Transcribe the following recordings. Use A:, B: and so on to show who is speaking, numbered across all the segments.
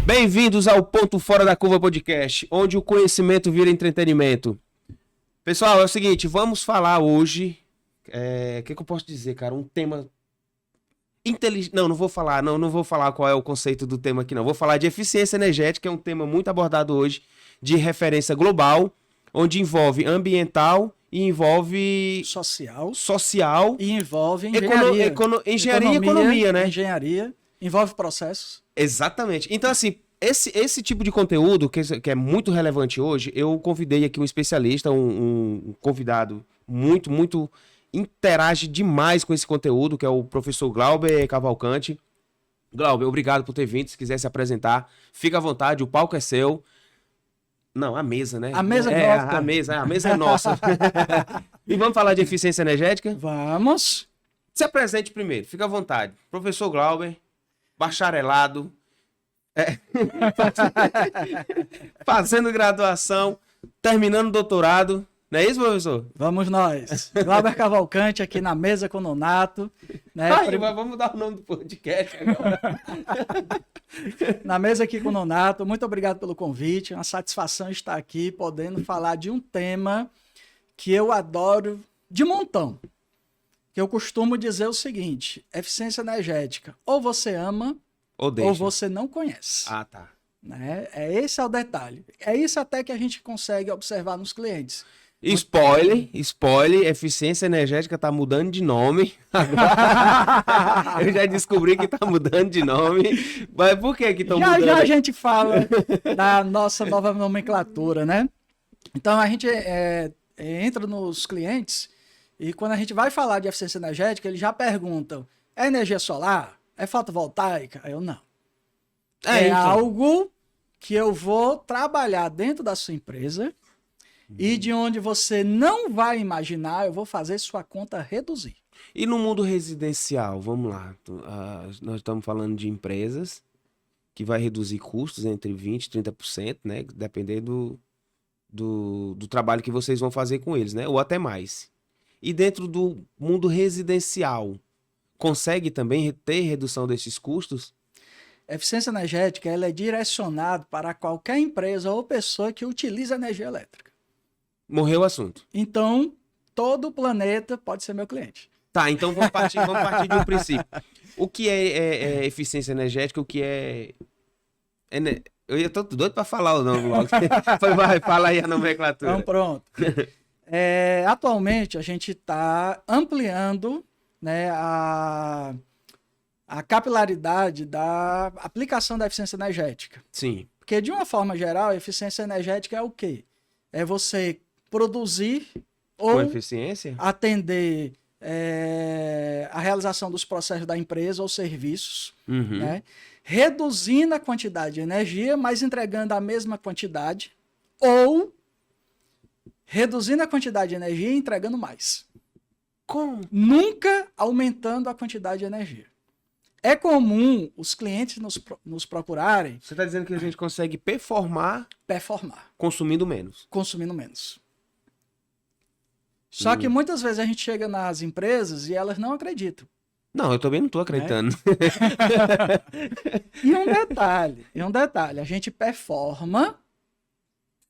A: Bem-vindos ao Ponto Fora da Curva Podcast, onde o conhecimento vira entretenimento. Pessoal, é o seguinte, vamos falar hoje... que eu posso dizer, cara? Um tema... Não vou falar qual é o conceito do tema aqui, não. Vou falar de eficiência energética, é um tema muito abordado hoje, de referência global, onde envolve ambiental e envolve... Social.
B: E envolve engenharia.
A: Engenharia e economia, né?
B: Engenharia, envolve processos.
A: Exatamente. Então, assim, esse tipo de conteúdo, que é muito relevante hoje, eu convidei aqui um especialista, um convidado muito interage demais com esse conteúdo, que é o professor Glauber Cavalcante. Glauber, obrigado por ter vindo. Se quiser se apresentar, fica à vontade, o palco é seu. Não, a mesa, né?
B: A mesa é nossa.
A: A mesa é nossa. E vamos falar de eficiência energética?
B: Vamos.
A: Se apresente primeiro, fica à vontade. Professor Glauber, bacharelado, fazendo graduação, terminando doutorado. Não é isso, professor?
B: Vamos nós. Glauber Cavalcante aqui na mesa com o Nonato. Né?
A: Vamos dar o nome do podcast agora.
B: Na mesa aqui com o Nonato. Muito obrigado pelo convite. É uma satisfação estar aqui podendo falar de um tema que eu adoro de montão. Que eu costumo dizer o seguinte: eficiência energética. Ou você ama ou você não conhece.
A: Ah, tá.
B: Né? Esse é o detalhe. É isso até que a gente consegue observar nos clientes.
A: Spoiler, eficiência energética tá mudando de nome. Agora, eu já descobri que tá mudando de nome. Mas por que estão mudando?
B: Já a gente fala da nossa nova nomenclatura, né? Então a gente entra nos clientes e quando a gente vai falar de eficiência energética, eles já perguntam: é energia solar? É fotovoltaica? Eu não. Então. Algo que eu vou trabalhar dentro da sua empresa e de onde você não vai imaginar, eu vou fazer sua conta reduzir.
A: E no mundo residencial, vamos lá. Nós estamos falando de empresas que vai reduzir custos entre 20% e 30%, né? Dependendo do trabalho que vocês vão fazer com eles, né? Ou até mais. E dentro do mundo residencial, consegue também ter redução desses custos?
B: A eficiência energética ela é direcionada para qualquer empresa ou pessoa que utiliza energia elétrica.
A: Morreu o assunto.
B: Então, todo o planeta pode ser meu cliente.
A: Tá, então vamos partir de um princípio. O que é eficiência energética? O que é... Eu tô doido para falar o nome logo. Vai, fala aí a nomenclatura.
B: Então, pronto. Atualmente, a gente está ampliando, né, a capilaridade da aplicação da eficiência energética.
A: Sim.
B: Porque, de uma forma geral, a eficiência energética é o quê? É você produzir ou
A: com eficiência?
B: Atender a realização dos processos da empresa ou serviços, né? Reduzindo a quantidade de energia, mas entregando a mesma quantidade, ou reduzindo a quantidade de energia e entregando mais.
A: Como?
B: Nunca aumentando a quantidade de energia. É comum os clientes nos procurarem...
A: Você está dizendo que a gente consegue performar... Consumindo menos.
B: Só que muitas vezes a gente chega nas empresas e elas não acreditam.
A: Não, eu também não estou acreditando.
B: E um detalhe, a gente performa,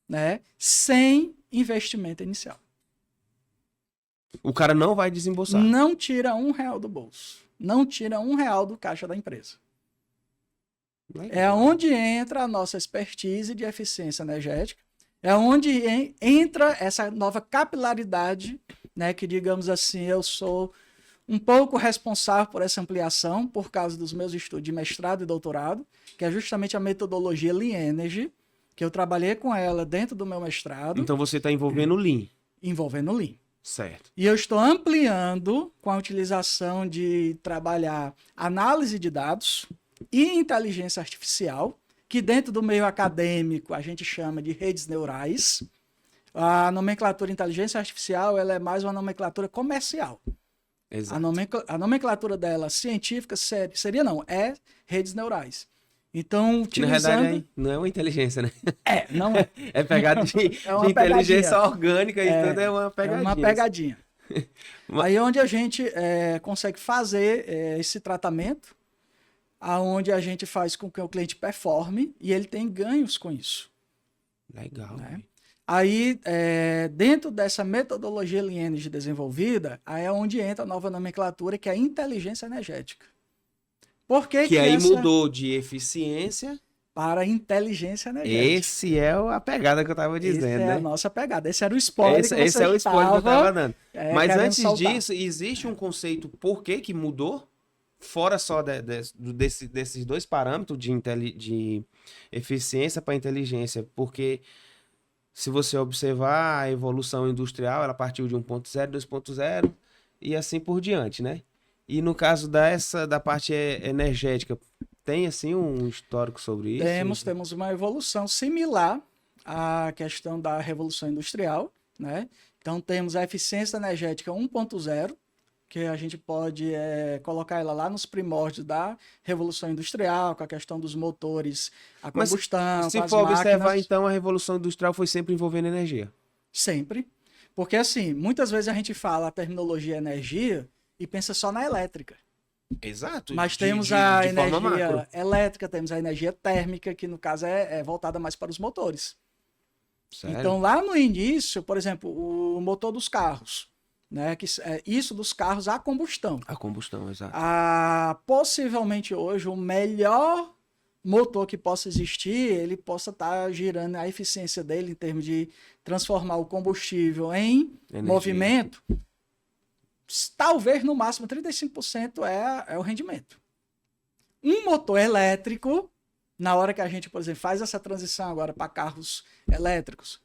B: né, sem investimento inicial.
A: O cara não vai desembolsar.
B: Não tira R$1 do bolso. Não tira R$1 do caixa da empresa. É onde entra a nossa expertise de eficiência energética. É onde entra essa nova capilaridade, né, que, digamos assim, eu sou um pouco responsável por essa ampliação por causa dos meus estudos de mestrado e doutorado, que é justamente a metodologia Lean Energy, que eu trabalhei com ela dentro do meu mestrado.
A: Então você está envolvendo o Lean.
B: Envolvendo o Lean.
A: Certo.
B: E eu estou ampliando com a utilização de trabalhar análise de dados e inteligência artificial, que dentro do meio acadêmico a gente chama de redes neurais. A nomenclatura inteligência artificial ela é mais uma nomenclatura comercial.
A: Exato.
B: A nomenclatura dela científica é redes neurais. Então, utilizando...
A: Na verdade, não é uma inteligência, né?
B: Não é.
A: É pegada de inteligência orgânica e tudo é uma pegadinha.
B: É uma pegadinha. Aí onde a gente consegue fazer esse tratamento aonde a gente faz com que o cliente performe e ele tem ganhos com isso.
A: Legal.
B: Né? Aí, dentro dessa metodologia Lean Energy desenvolvida, aí é onde entra a nova nomenclatura, que é a inteligência energética. Por que
A: aí mudou de eficiência
B: para inteligência energética.
A: Esse é a pegada que eu estava dizendo,
B: Essa é
A: né?
B: a nossa pegada. Esse era o spoiler que você
A: Esse é o spoiler que eu estava dando. Mas antes
B: soltar.
A: disso, existe um conceito por que mudou? Fora só desses dois parâmetros de eficiência para inteligência. Porque se você observar a evolução industrial, ela partiu de 1.0, 2.0 e assim por diante, né? E no caso da parte energética, tem assim um histórico sobre isso?
B: Temos uma evolução similar à questão da Revolução Industrial, né? Então temos a eficiência energética 1.0, que a gente pode colocar ela lá nos primórdios da Revolução Industrial, com a questão dos motores a combustão,
A: mas, se
B: com as
A: for
B: máquinas.
A: observar, então, a Revolução Industrial foi sempre envolvendo energia.
B: Sempre. Porque, assim, muitas vezes a gente fala a terminologia energia e pensa só na elétrica.
A: Exato.
B: Mas temos a energia elétrica, temos a energia térmica, que no caso é voltada mais para os motores.
A: Sério?
B: Então, lá no início, por exemplo, o motor dos carros, né? Isso dos carros a combustão.
A: A combustão, exato.
B: Possivelmente hoje, o melhor motor que possa existir, ele possa estar girando a eficiência dele em termos de transformar o combustível em movimento. Talvez no máximo 35% é o rendimento. Um motor elétrico, na hora que a gente, por exemplo, faz essa transição agora para carros elétricos,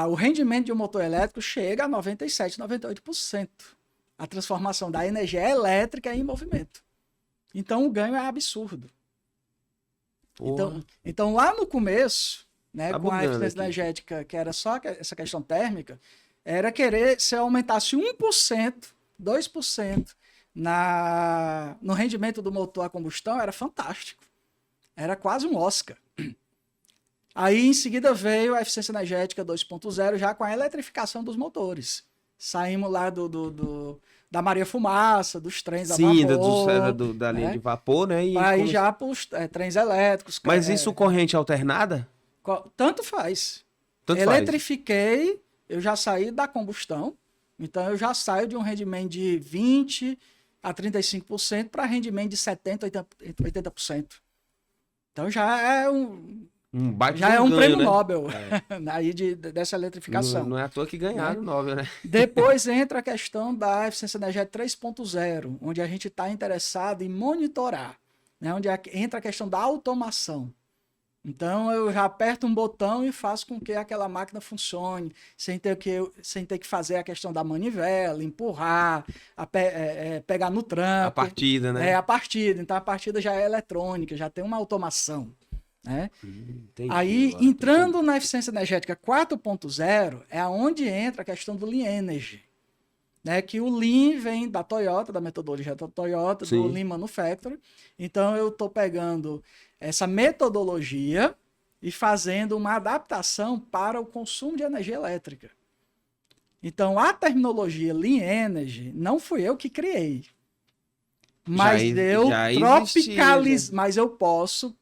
B: o rendimento de um motor elétrico chega a 97%, 98%. A transformação da energia elétrica em movimento. Então o ganho é absurdo. Então lá no começo, né, com a eficiência energética, que era só essa questão térmica, era querer se aumentasse 1%, 2% no rendimento do motor a combustão, era fantástico. Era quase um Oscar. Aí, em seguida, veio a eficiência energética 2.0, já com a eletrificação dos motores. Saímos lá da Maria Fumaça, dos trens a vapor.
A: Da linha de vapor, né? E
B: aí já para os trens elétricos.
A: Mas isso corrente alternada?
B: Tanto faz. Eletrifiquei, eu já saí da combustão. Então, eu já saio de um rendimento de 20% a 35% para rendimento de 70%, 80%. Então, já é um prêmio, né? Nobel aí dessa eletrificação.
A: Não é à toa que ganharam o Nobel, né?
B: Depois entra a questão da eficiência energética 3.0, onde a gente está interessado em monitorar, né? Onde entra a questão da automação. Então, eu já aperto um botão e faço com que aquela máquina funcione, sem ter que fazer a questão da manivela, empurrar, pegar no tranco.
A: A partida, né?
B: A partida. Então, a partida já é eletrônica, já tem uma automação. Né? Aí, entrando na eficiência energética 4.0, é onde entra a questão do Lean Energy. Né? Que o Lean vem da Toyota, da metodologia da Toyota, do Lean Manufacturing. Então, eu estou pegando essa metodologia e fazendo uma adaptação para o consumo de energia elétrica. Então, a terminologia Lean Energy não fui eu que criei. Mas mas eu posso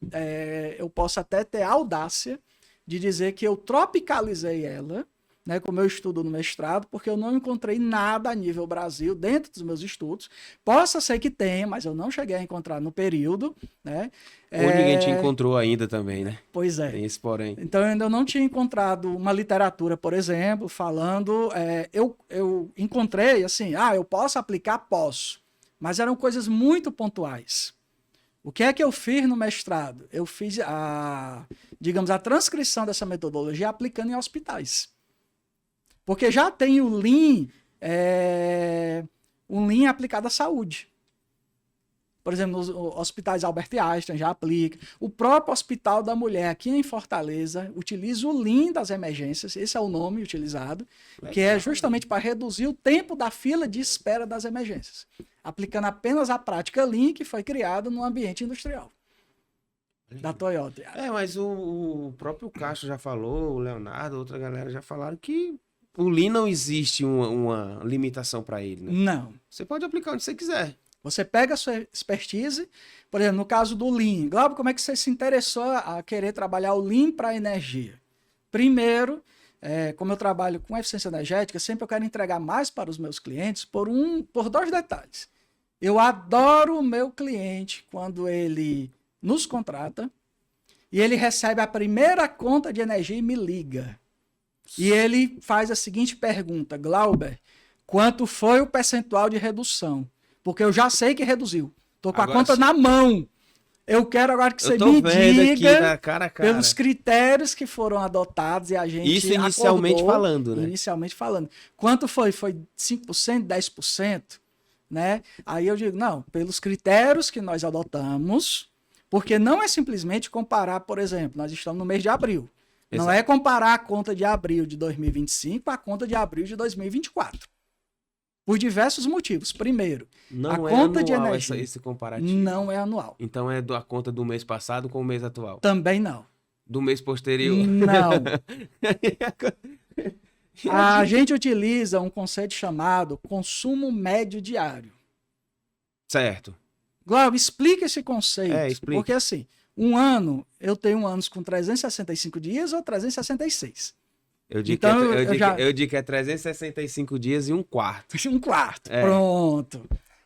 B: até ter a audácia de dizer que eu tropicalizei ela, né, com o meu estudo no mestrado, porque eu não encontrei nada a nível Brasil dentro dos meus estudos. Possa ser que tenha, mas eu não cheguei a encontrar no período, né?
A: Ou ninguém te encontrou ainda também, né?
B: Pois é.
A: Tem esse porém.
B: Então, eu ainda não tinha encontrado uma literatura, por exemplo, falando... eu encontrei, assim, eu posso aplicar? Posso. Mas eram coisas muito pontuais. O que é que eu fiz no mestrado? Eu fiz a transcrição dessa metodologia aplicando em hospitais. Porque já tem o Lean, um Lean aplicado à saúde. Por exemplo, nos hospitais Albert Einstein já aplica. O próprio Hospital da Mulher aqui em Fortaleza utiliza o Lean das emergências, esse é o nome utilizado, que é justamente para reduzir o tempo da fila de espera das emergências, aplicando apenas a prática Lean que foi criada no ambiente industrial da Toyota.
A: Mas o próprio Castro já falou, o Leonardo, outra galera já falaram que o Lean não existe uma limitação para ele, né?
B: Não.
A: Você pode aplicar onde você quiser.
B: Você pega a sua expertise, por exemplo, no caso do Lean. Glauber, como é que você se interessou a querer trabalhar o Lean para energia? Primeiro, como eu trabalho com eficiência energética, sempre eu quero entregar mais para os meus clientes por 2 detalhes. Eu adoro o meu cliente quando ele nos contrata e ele recebe a primeira conta de energia e me liga. E ele faz a seguinte pergunta: Glauber, quanto foi o percentual de redução? Porque eu já sei que reduziu. Estou com agora a conta na mão. Eu quero agora que você me diga
A: cara.
B: pelos critérios que foram adotados e a gente
A: Isso inicialmente
B: acordou,
A: falando, né?
B: Inicialmente falando. Quanto foi? Foi 5%, 10%? Né? Aí eu digo, não, pelos critérios que nós adotamos, porque não é simplesmente comparar, por exemplo, nós estamos no mês de abril. Exato. Não é comparar a conta de abril de 2025 com a conta de abril de 2024. Por diversos motivos. Primeiro, a conta de energia
A: esse comparativo.
B: não é anual.
A: Então é a conta do mês passado com o mês atual.
B: Também não.
A: Do mês posterior.
B: Não. A gente utiliza um conceito chamado consumo médio diário.
A: Certo.
B: Glauber, explica esse conceito.
A: Explica.
B: Porque assim, um ano, eu tenho anos com 365 dias ou 366.
A: Eu digo que é 365 dias e um quarto.
B: Um quarto, pronto.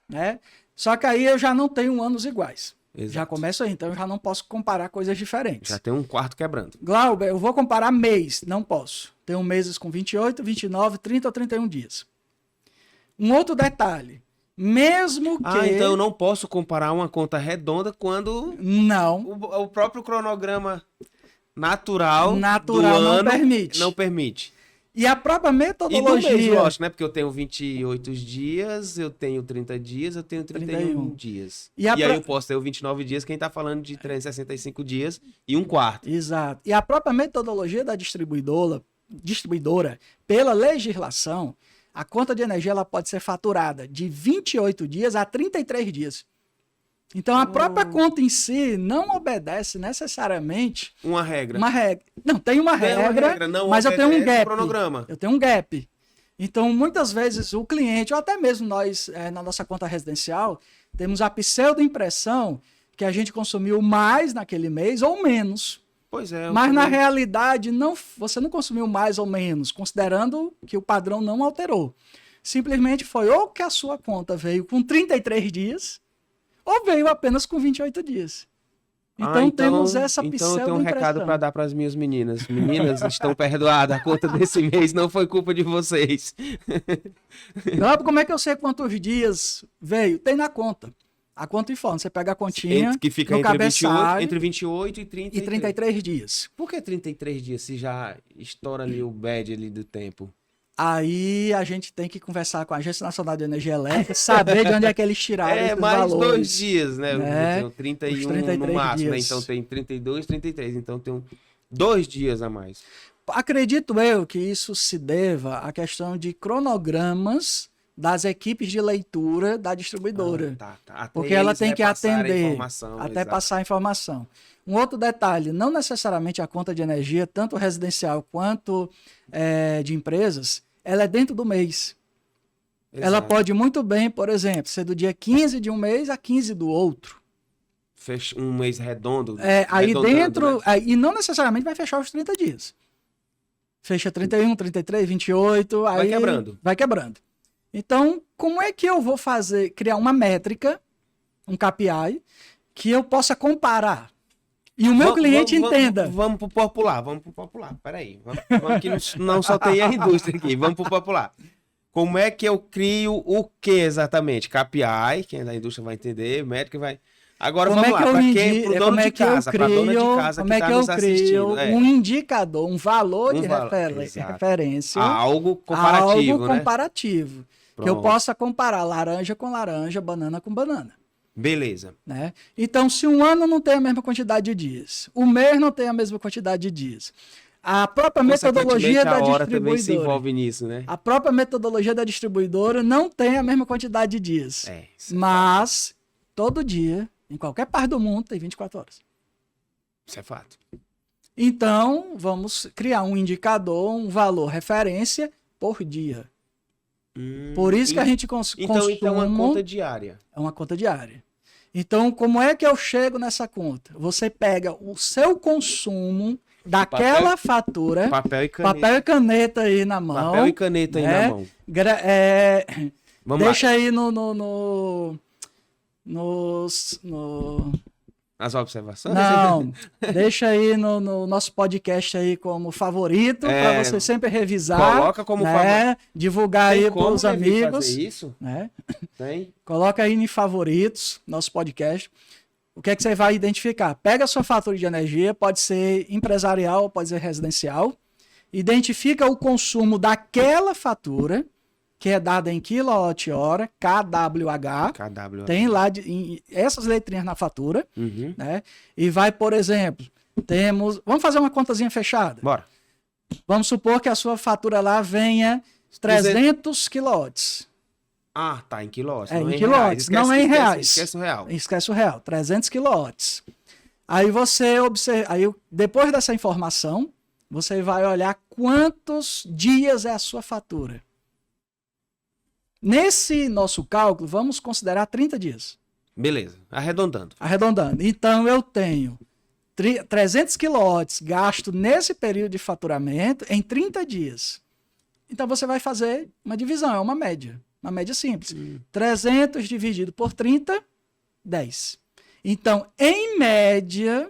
B: Né? Só que aí eu já não tenho anos iguais. Exato. Já começo aí, então eu já não posso comparar coisas diferentes.
A: Já tem um quarto quebrando.
B: Glauber, eu vou comparar mês, não posso. Tenho meses com 28, 29, 30 ou 31 dias. Um outro detalhe, mesmo que...
A: então eu não posso comparar uma conta redonda quando...
B: Não.
A: O próprio cronograma natural do
B: não
A: ano
B: permite.
A: Não permite.
B: E a própria metodologia...
A: E do mês, lógico, né? Porque eu tenho 28 dias, eu tenho 30 dias, eu tenho 31 dias. E aí eu posso ter 29 dias, quem tá falando de 365 dias e um quarto.
B: Exato. E a própria metodologia da distribuidora, pela legislação, a conta de energia ela pode ser faturada de 28 dias a 33 dias. Então, a própria conta em si não obedece necessariamente...
A: Uma regra.
B: Não, tem uma regra, mas eu tenho um gap.
A: Cronograma.
B: Eu tenho um gap. Então, muitas vezes, o cliente, ou até mesmo nós, na nossa conta residencial, temos a pseudo-impressão que a gente consumiu mais naquele mês ou menos.
A: Pois é.
B: Mas, na realidade, você não consumiu mais ou menos, considerando que o padrão não alterou. Simplesmente foi ou que a sua conta veio com 33 dias... ou veio apenas com 28 dias. Então temos essa pseudo-impressão.
A: Então eu tenho um recado para dar para as minhas meninas. Meninas, estão perdoadas. A conta desse mês não foi culpa de vocês.
B: Como é que eu sei quantos dias veio? Tem na conta. A conta informa. Você pega a continha
A: que fica
B: no cabeçalho,
A: entre 28 e 33.
B: E 33 dias.
A: Por que 33 dias se já estoura ali o bad ali do tempo?
B: Aí a gente tem que conversar com a Agência Nacional de Energia Elétrica, saber de onde é que eles tiraram esses
A: mais
B: valores.
A: 2 dias, né? Tem 31 no máximo, né?
B: Dias.
A: Então tem 32, 33. Então tem 2 dias a mais.
B: Acredito eu que isso se deva à questão de cronogramas das equipes de leitura da distribuidora. Porque ela tem que atender até passar a informação. Um outro detalhe, não necessariamente a conta de energia, tanto residencial quanto de empresas, ela é dentro do mês. Exato. Ela pode muito bem, por exemplo, ser do dia 15 de um mês a 15 do outro.
A: Fecha um mês redondo.
B: Aí dentro, né? E não necessariamente vai fechar os 30 dias. Fecha 31, 33, 28, aí vai quebrando. Então, como é que eu vou criar uma métrica, um KPI, que eu possa comparar? E o meu cliente entenda.
A: Vamos pro popular. Peraí. Vamos que não só tem a indústria aqui. Vamos pro popular. Como é que eu crio o que exatamente? KPI, quem é da indústria vai entender, métrica vai... Agora vamos lá, para quem? Pro dono de casa, para dona de casa que está nos assistindo.
B: Um indicador, um valor de referência.
A: Algo comparativo,
B: algo comparativo. Né? Que eu possa comparar laranja com laranja, banana com banana.
A: Beleza.
B: Né? Então, se um ano não tem a mesma quantidade de dias, o mês não tem a mesma quantidade de dias, a própria metodologia da distribuidora
A: também se envolve nisso, né?
B: A própria metodologia da distribuidora não tem a mesma quantidade de dias. Mas, todo dia, em qualquer parte do mundo, tem 24 horas.
A: Isso é fato.
B: Então, vamos criar um indicador, um valor referência por dia. Por isso que a gente
A: Então é uma conta diária.
B: É uma conta diária. Então, como é que eu chego nessa conta? Você pega o seu consumo daquela fatura,
A: papel e
B: caneta aí na mão.
A: Papel e caneta aí na mão.
B: Deixa aí
A: As observações?
B: Não, deixa aí no nosso podcast aí como favorito, para você sempre revisar.
A: Coloca como favorito.
B: Divulgar aí para os amigos.
A: Fazer isso?
B: Né?
A: Tem.
B: Coloca aí em favoritos, nosso podcast. O que é que você vai identificar? Pega a sua fatura de energia, pode ser empresarial, pode ser residencial. Identifica o consumo daquela fatura, que é dada em quilowatt-hora, KWH. Tem lá essas letrinhas na fatura. Né? E vai, por exemplo, vamos fazer uma contazinha fechada.
A: Bora.
B: Vamos supor que a sua fatura lá venha 300 quilowatts.
A: Ah, tá, em quilowatts.
B: Em quilowatts, não é em reais.
A: Esquece o real.
B: Esquece o real, 300 quilowatts. Aí você observa, depois dessa informação, você vai olhar quantos dias é a sua fatura. Nesse nosso cálculo, vamos considerar 30 dias.
A: Beleza, arredondando.
B: Então, eu tenho 300 quilowatts gasto nesse período de faturamento em 30 dias. Então, você vai fazer uma divisão, é uma média. Uma média simples. 300 dividido por 30, 10. Então, em média,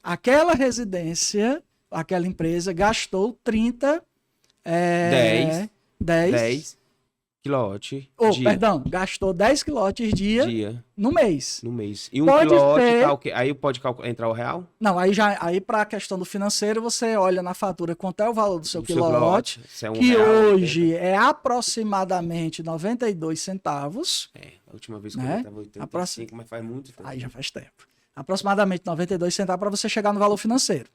B: aquela residência, aquela empresa gastou 10
A: quilowatt
B: dia. Perdão, gastou 10 quilowatts dia no mês.
A: E 1 quilowatt, aí pode entrar o real?
B: Não, aí para a questão do financeiro, você olha na fatura quanto é o valor do seu quilowatt, que hoje é aproximadamente 92 centavos.
A: A última vez que eu estava 85, mas faz muito tempo.
B: Aí já faz tempo. Aproximadamente 92 centavos para você chegar no valor financeiro.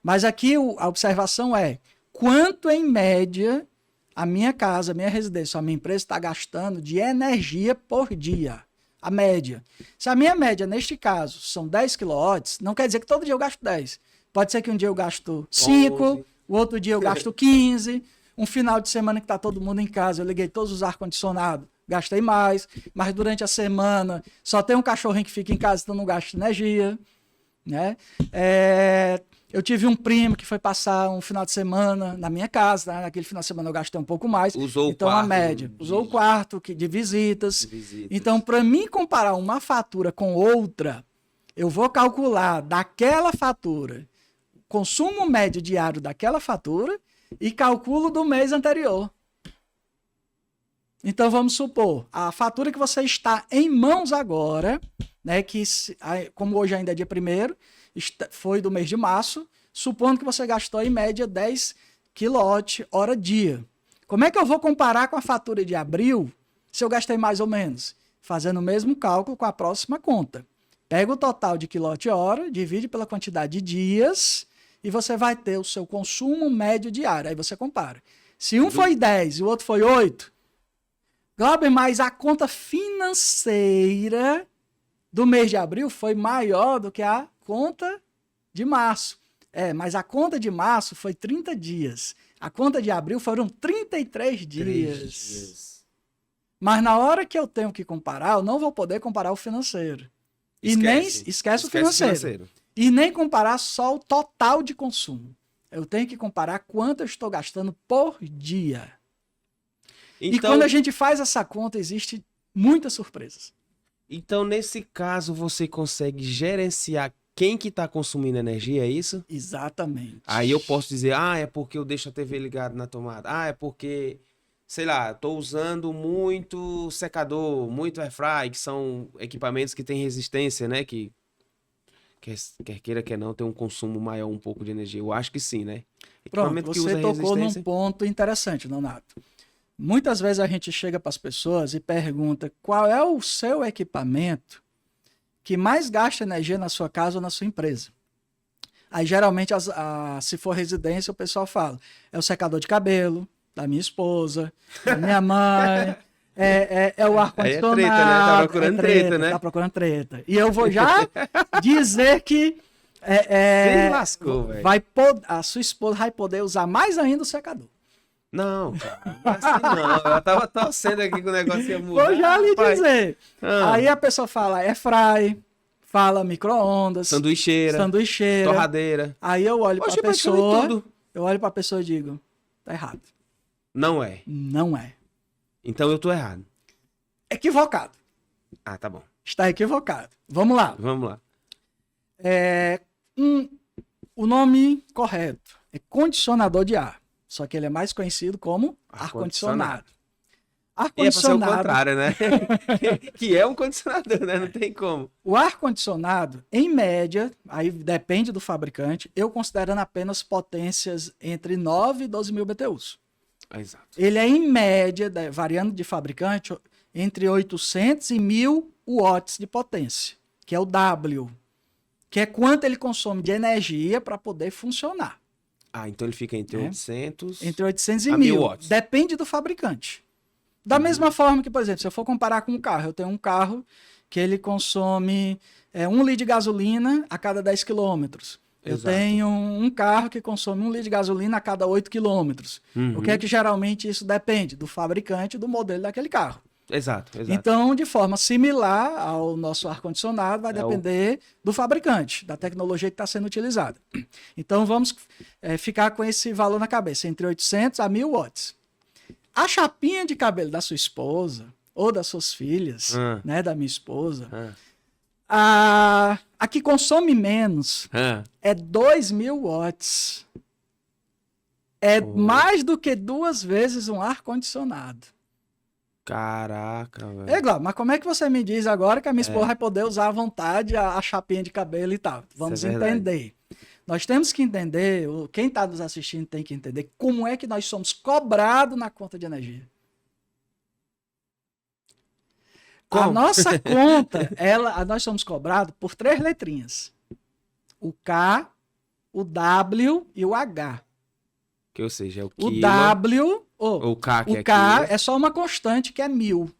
B: Mas aqui a observação é quanto em média a minha casa, a minha residência, a minha empresa está gastando de energia por dia. A média. Se a minha média, neste caso, são 10 quilowatts, não quer dizer que todo dia eu gasto 10. Pode ser que um dia eu gasto 5, o outro dia eu gasto 15, um final de semana que está todo mundo em casa, eu liguei todos os ar-condicionados, gastei mais, mas durante a semana só tem um cachorrinho que fica em casa, então não gasta energia. Né? Eu tive um primo que foi passar um final de semana na minha casa, né? Naquele final de semana eu gastei um pouco mais.
A: Usou
B: então,
A: o quarto.
B: A média. Usou o quarto de visitas. Então, para mim comparar uma fatura com outra, eu vou calcular daquela fatura, consumo médio diário daquela fatura e calculo do mês anterior. Então, vamos supor, a fatura que você está em mãos agora, né, que como hoje ainda é dia 1º, foi do mês de março, supondo que você gastou em média 10 kWh dia. Como é que eu vou comparar com a fatura de abril se eu gastei mais ou menos? Fazendo o mesmo cálculo com a próxima conta. Pega o total de kWh, divide pela quantidade de dias e você vai ter o seu consumo médio diário. Aí você compara. Se um foi 10 e o outro foi 8, Glauber, mas a conta financeira do mês de abril foi maior do que a conta de março. Mas a conta de março foi 30 dias. A conta de abril foram 33 dias. Mas na hora que eu tenho que comparar, eu não vou poder comparar o financeiro. Esquece o financeiro. E nem comparar só o total de consumo. Eu tenho que comparar quanto eu estou gastando por dia. Então, e quando a gente faz essa conta, existem muitas surpresas.
A: Então, nesse caso, você consegue gerenciar quem que está consumindo energia, é isso?
B: Exatamente.
A: Aí eu posso dizer, é porque eu deixo a TV ligada na tomada. É porque, sei lá, estou usando muito secador, muito airfry, que são equipamentos que têm resistência, né? Que quer queira, quer não, tem um consumo maior um pouco de energia. Eu acho que sim, né?
B: Pronto, você tocou num ponto interessante, Nonato. Muitas vezes a gente chega para as pessoas e pergunta qual é o seu equipamento que mais gasta energia na sua casa ou na sua empresa. Aí, geralmente, se for residência, o pessoal fala, é o secador de cabelo da minha esposa, da minha mãe, é o ar-condicionado.
A: É treta, né? Tá procurando treta, né?
B: Tá procurando treta. E eu vou já dizer que
A: se lascou, velho.
B: A sua esposa vai poder usar mais ainda o secador.
A: Não, cara, não é assim não. Eu tava torcendo aqui que o negócio ia mudar.
B: Vou já lhe
A: rapaz.
B: dizer.
A: Ah,
B: Aí a pessoa fala airfry, fala micro-ondas,
A: sanduicheira,
B: sanduicheira.
A: torradeira.
B: Aí eu olho pra
A: Oxe, praticamente
B: pessoa,
A: tudo.
B: eu olho pra pessoa e digo, tá errado.
A: Não é.
B: Não é.
A: Então eu tô errado.
B: Equivocado.
A: Ah, tá bom.
B: Está equivocado. Vamos lá.
A: Vamos lá.
B: O nome correto é condicionador de ar. Só que ele é mais conhecido como ar-condicionado.
A: E é pra ser o
B: Ar-condicionado.
A: contrário, né? Que é um condicionador, né? Não tem como.
B: O ar-condicionado, em média, aí depende do fabricante, eu considerando apenas potências entre 9 e 12 mil BTUs.
A: Exato.
B: Ele é, em média, variando de fabricante, entre 800 e 1000 watts de potência, que é o W, que é quanto ele consome de energia para poder funcionar.
A: Ah, então ele fica entre 800...
B: Entre 800 e
A: a
B: 1000.
A: 1000 watts.
B: Depende do fabricante. Da mesma forma que, por exemplo, se eu for comparar com um carro, eu tenho um carro que ele consome 1 litro de gasolina a cada 10 quilômetros. Eu
A: Exato.
B: tenho um carro que consome 1 litro de gasolina a cada 8 quilômetros. O que é que geralmente isso depende? Do fabricante e do modelo daquele carro.
A: Exato.
B: Então, de forma similar ao nosso ar-condicionado, vai depender do fabricante, da tecnologia que está sendo utilizada. Então, vamos ficar com esse valor na cabeça, entre 800 a 1000 watts. A chapinha de cabelo da sua esposa, ou das suas filhas, né, da minha esposa, a que consome menos é 2000 watts. É mais do que 2 vezes um ar-condicionado.
A: Caraca, velho.
B: É, Glauco, mas como é que você me diz agora que a minha esposa vai poder usar à vontade a chapinha de cabelo e tal? Vamos entender. Nós temos que entender, quem está nos assistindo tem que entender como é que nós somos cobrados na conta de energia. Como? A nossa conta, nós somos cobrados por 3 letrinhas. O K, o W e o H.
A: Que, ou seja, é o quilo.
B: O W...
A: o K, que
B: o
A: é
B: K
A: quilo.
B: é só uma constante que é 1000.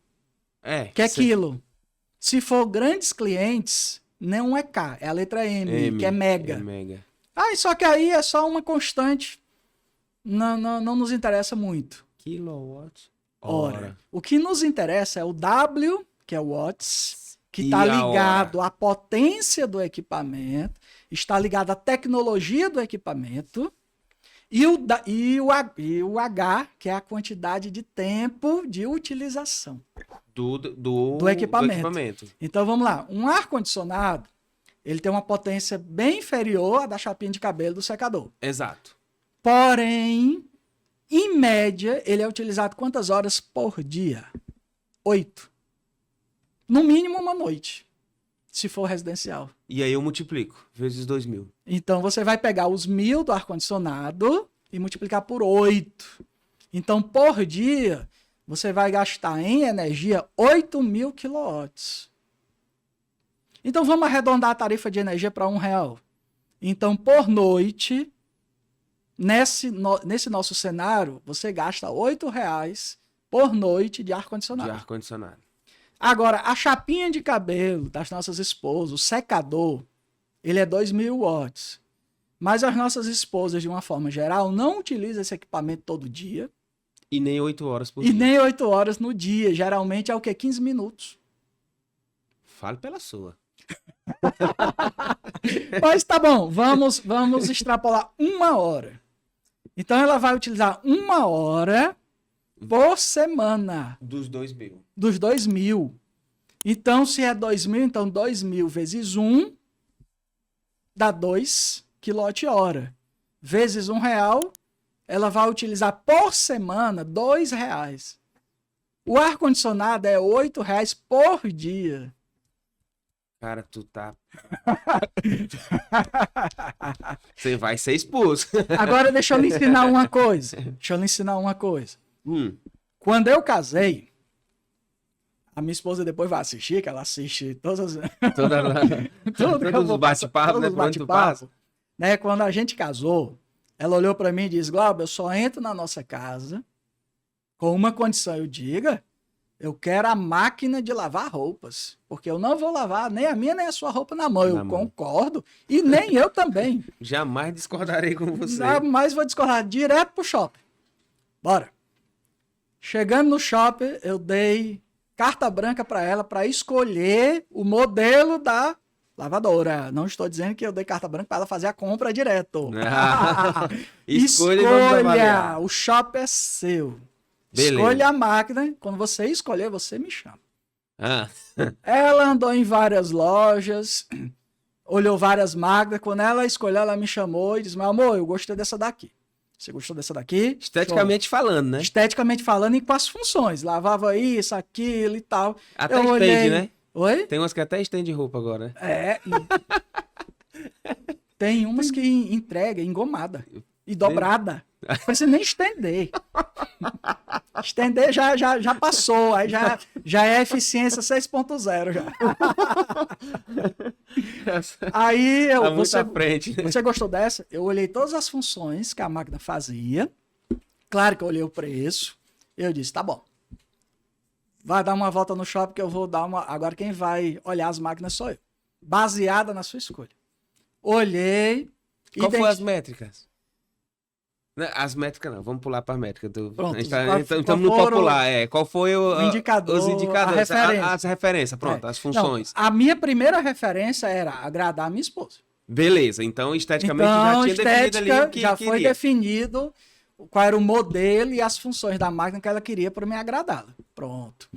B: Que é quilo. Se for grandes clientes, não é K, é a letra M, que é mega. Só que aí é só uma constante. Não nos interessa muito.
A: Kilowatt
B: hora. O que nos interessa é o W, que é o watts, que está ligado à potência do equipamento, está ligado à tecnologia do equipamento, e o H, que é a quantidade de tempo de utilização do equipamento. Então vamos lá. Um ar-condicionado, ele tem uma potência bem inferior à da chapinha de cabelo do secador.
A: Exato.
B: Porém, em média, ele é utilizado quantas horas por dia? 8. No mínimo uma noite, se for residencial.
A: E aí eu multiplico, vezes 2000.
B: Então, você vai pegar os 1000 do ar-condicionado e multiplicar por 8. Então, por dia, você vai gastar em energia 8.000 quilowatts. Então, vamos arredondar a tarifa de energia para R$1. Então, por noite, nesse nosso cenário, você gasta R$8 por noite de ar-condicionado. Agora, a chapinha de cabelo das nossas esposas, o secador, ele é 2.000 watts. Mas as nossas esposas, de uma forma geral, não utilizam esse equipamento todo dia.
A: E nem 8 horas por dia.
B: E nem 8 horas no dia. Geralmente é o quê? 15 minutos.
A: Fale pela sua.
B: Mas tá bom, vamos extrapolar 1 hora. Então ela vai utilizar 1 hora por semana.
A: Dos 2.000.
B: Dos 2.000. Então, se é 2.000, então 2.000 vezes 1 dá 2 kWh. Vezes R$1, ela vai utilizar por semana R$2. O ar-condicionado é R$8 por dia.
A: Cara, tu tá... Você vai ser expulso.
B: Agora deixa eu lhe ensinar uma coisa. Quando eu casei, a minha esposa depois vai assistir, que ela assiste todos os bate-papos, né? Quando a gente casou, ela olhou para mim e disse: Glauber, eu só entro na nossa casa com uma condição. Eu diga, eu quero a máquina de lavar roupas, porque eu não vou lavar nem a minha nem a sua roupa na mão. Eu concordo, e nem eu também.
A: Jamais discordarei com você.
B: Jamais vou discordar, direto pro shopping. Bora. Chegando no shopping, eu dei carta branca para ela para escolher o modelo da lavadora. Não estou dizendo que eu dei carta branca para ela fazer a compra direto. Escolha. O shopping é seu. Beleza. Escolha a máquina. Quando você escolher, você me chama. Ela andou em várias lojas, olhou várias máquinas. Quando ela escolheu, ela me chamou e disse: meu amor, eu gostei dessa daqui. Você gostou dessa daqui?
A: Esteticamente falando, né?
B: Esteticamente falando e com as funções. Lavava isso, aquilo e tal.
A: Até eu estende, né?
B: Oi?
A: Tem umas que até estende roupa agora.
B: Tem umas que entrega engomada e dobrada. Não precisa nem estender. Estender já passou. Aí já é eficiência 6.0 já. Aí
A: tá muito à frente, né?
B: Você gostou dessa? Eu olhei todas as funções que a máquina fazia. Claro que eu olhei o preço. Eu disse, tá bom. Vai dar uma volta no shopping que eu vou dar uma... Agora quem vai olhar as máquinas sou eu. Baseada na sua escolha. Olhei...
A: Qual foram as métricas? As métricas não, vamos pular para a métrica.
B: Pronto.
A: Estamos no popular. Qual foi
B: o indicador,
A: os indicadores,
B: a referência.
A: As referências, pronto, as funções.
B: Não, a minha primeira referência era agradar a minha esposa.
A: Beleza, então esteticamente já tinha definido ali o que
B: já
A: queria.
B: Foi definido qual era o modelo e as funções da máquina que ela queria para me agradá-la. Pronto.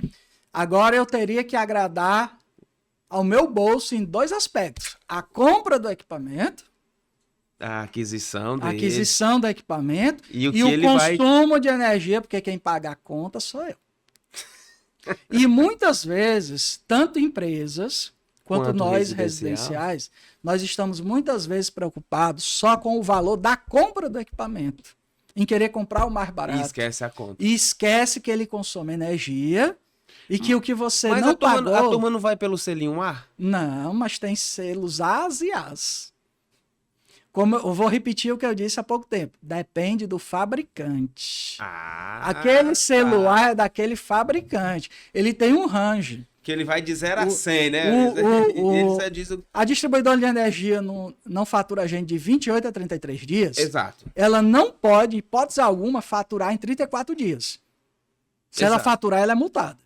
B: Agora eu teria que agradar ao meu bolso em 2 aspectos. A compra do equipamento.
A: A aquisição
B: do equipamento e o consumo de energia, porque quem paga a conta sou eu. E muitas vezes, tanto empresas quanto nós residenciais, nós estamos muitas vezes preocupados só com o valor da compra do equipamento, em querer comprar o mais barato.
A: E esquece a conta.
B: E esquece que ele consome energia e que o que você não pagou...
A: Mas a turma não vai pelo selinho A?
B: Não, mas tem selos As e As. Como eu vou repetir o que eu disse há pouco tempo. Depende do fabricante. Aquele celular é daquele fabricante. Ele tem um range.
A: Que ele vai de 0 a 100, né?
B: A distribuidora de energia não fatura a gente de 28 a 33 dias.
A: Exato.
B: Ela não pode, hipótese alguma, faturar em 34 dias. Se ela faturar, ela é multada.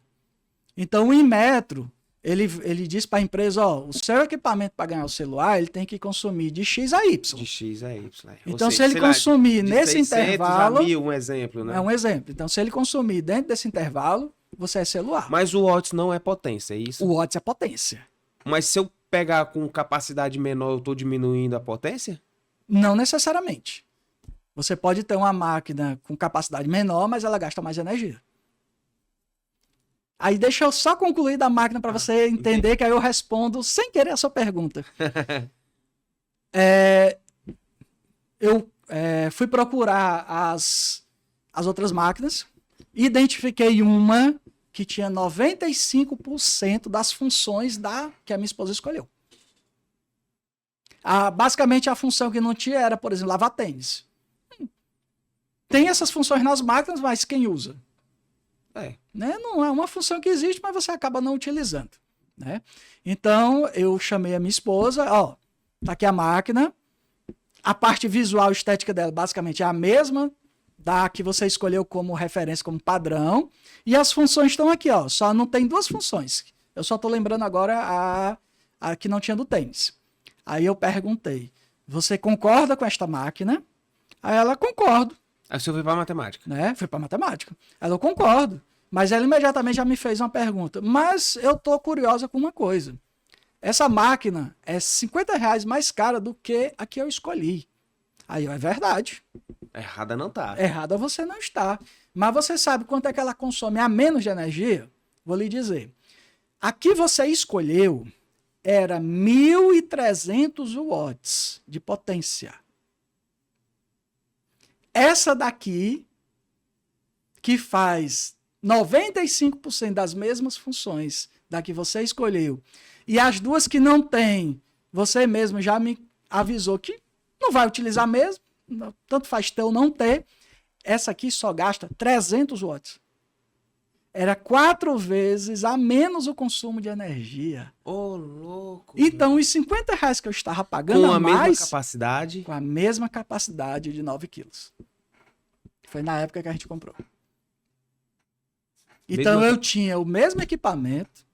B: Então, o Inmetro... Ele diz para a empresa, o seu equipamento para ganhar o celular, ele tem que consumir de X a Y.
A: De X a Y.
B: Então, se ele consumir nesse
A: 600
B: intervalo...
A: a 1000, um exemplo, né?
B: É um exemplo. Então, se ele consumir dentro desse intervalo, você é celular.
A: Mas o watts não é potência, é isso?
B: O watts é potência.
A: Mas se eu pegar com capacidade menor, eu estou diminuindo a potência?
B: Não necessariamente. Você pode ter uma máquina com capacidade menor, mas ela gasta mais energia. Aí deixa eu só concluir da máquina para você entender, que aí eu respondo sem querer a sua pergunta. Eu fui procurar as outras máquinas, identifiquei uma que tinha 95% das funções que a minha esposa escolheu. Basicamente a função que não tinha era, por exemplo, lavar tênis. Tem essas funções nas máquinas, mas quem usa? Né? Não é uma função que existe, mas você acaba não utilizando. Né? Então, eu chamei a minha esposa, tá aqui a máquina, a parte visual e estética dela basicamente é a mesma da que você escolheu como referência, como padrão, e as funções estão aqui, só não tem 2 funções. Eu só estou lembrando agora a que não tinha do tênis. Aí eu perguntei, você concorda com esta máquina? Aí ela, concordo.
A: Aí você foi para matemática.
B: Né? Fui para matemática. Ela, eu concordo. Mas ela imediatamente já me fez uma pergunta. Mas eu tô curiosa com uma coisa. Essa máquina é R$50 mais cara do que a que eu escolhi. Aí é verdade.
A: Errada não tá.
B: Errada você não está. Mas você sabe quanto é que ela consome a menos de energia? Vou lhe dizer. A que você escolheu era 1.300 watts de potência. Essa daqui, que faz 95% das mesmas funções da que você escolheu, e as duas que não tem, você mesmo já me avisou que não vai utilizar mesmo, tanto faz ter ou não ter, essa aqui só gasta 300 watts. Era 4 vezes a menos o consumo de energia.
A: Louco.
B: Então, os R$50 que eu estava pagando
A: com a mesma capacidade?
B: Com a mesma capacidade de 9 quilos. Foi na época que a gente comprou. Então eu tinha o mesmo equipamento,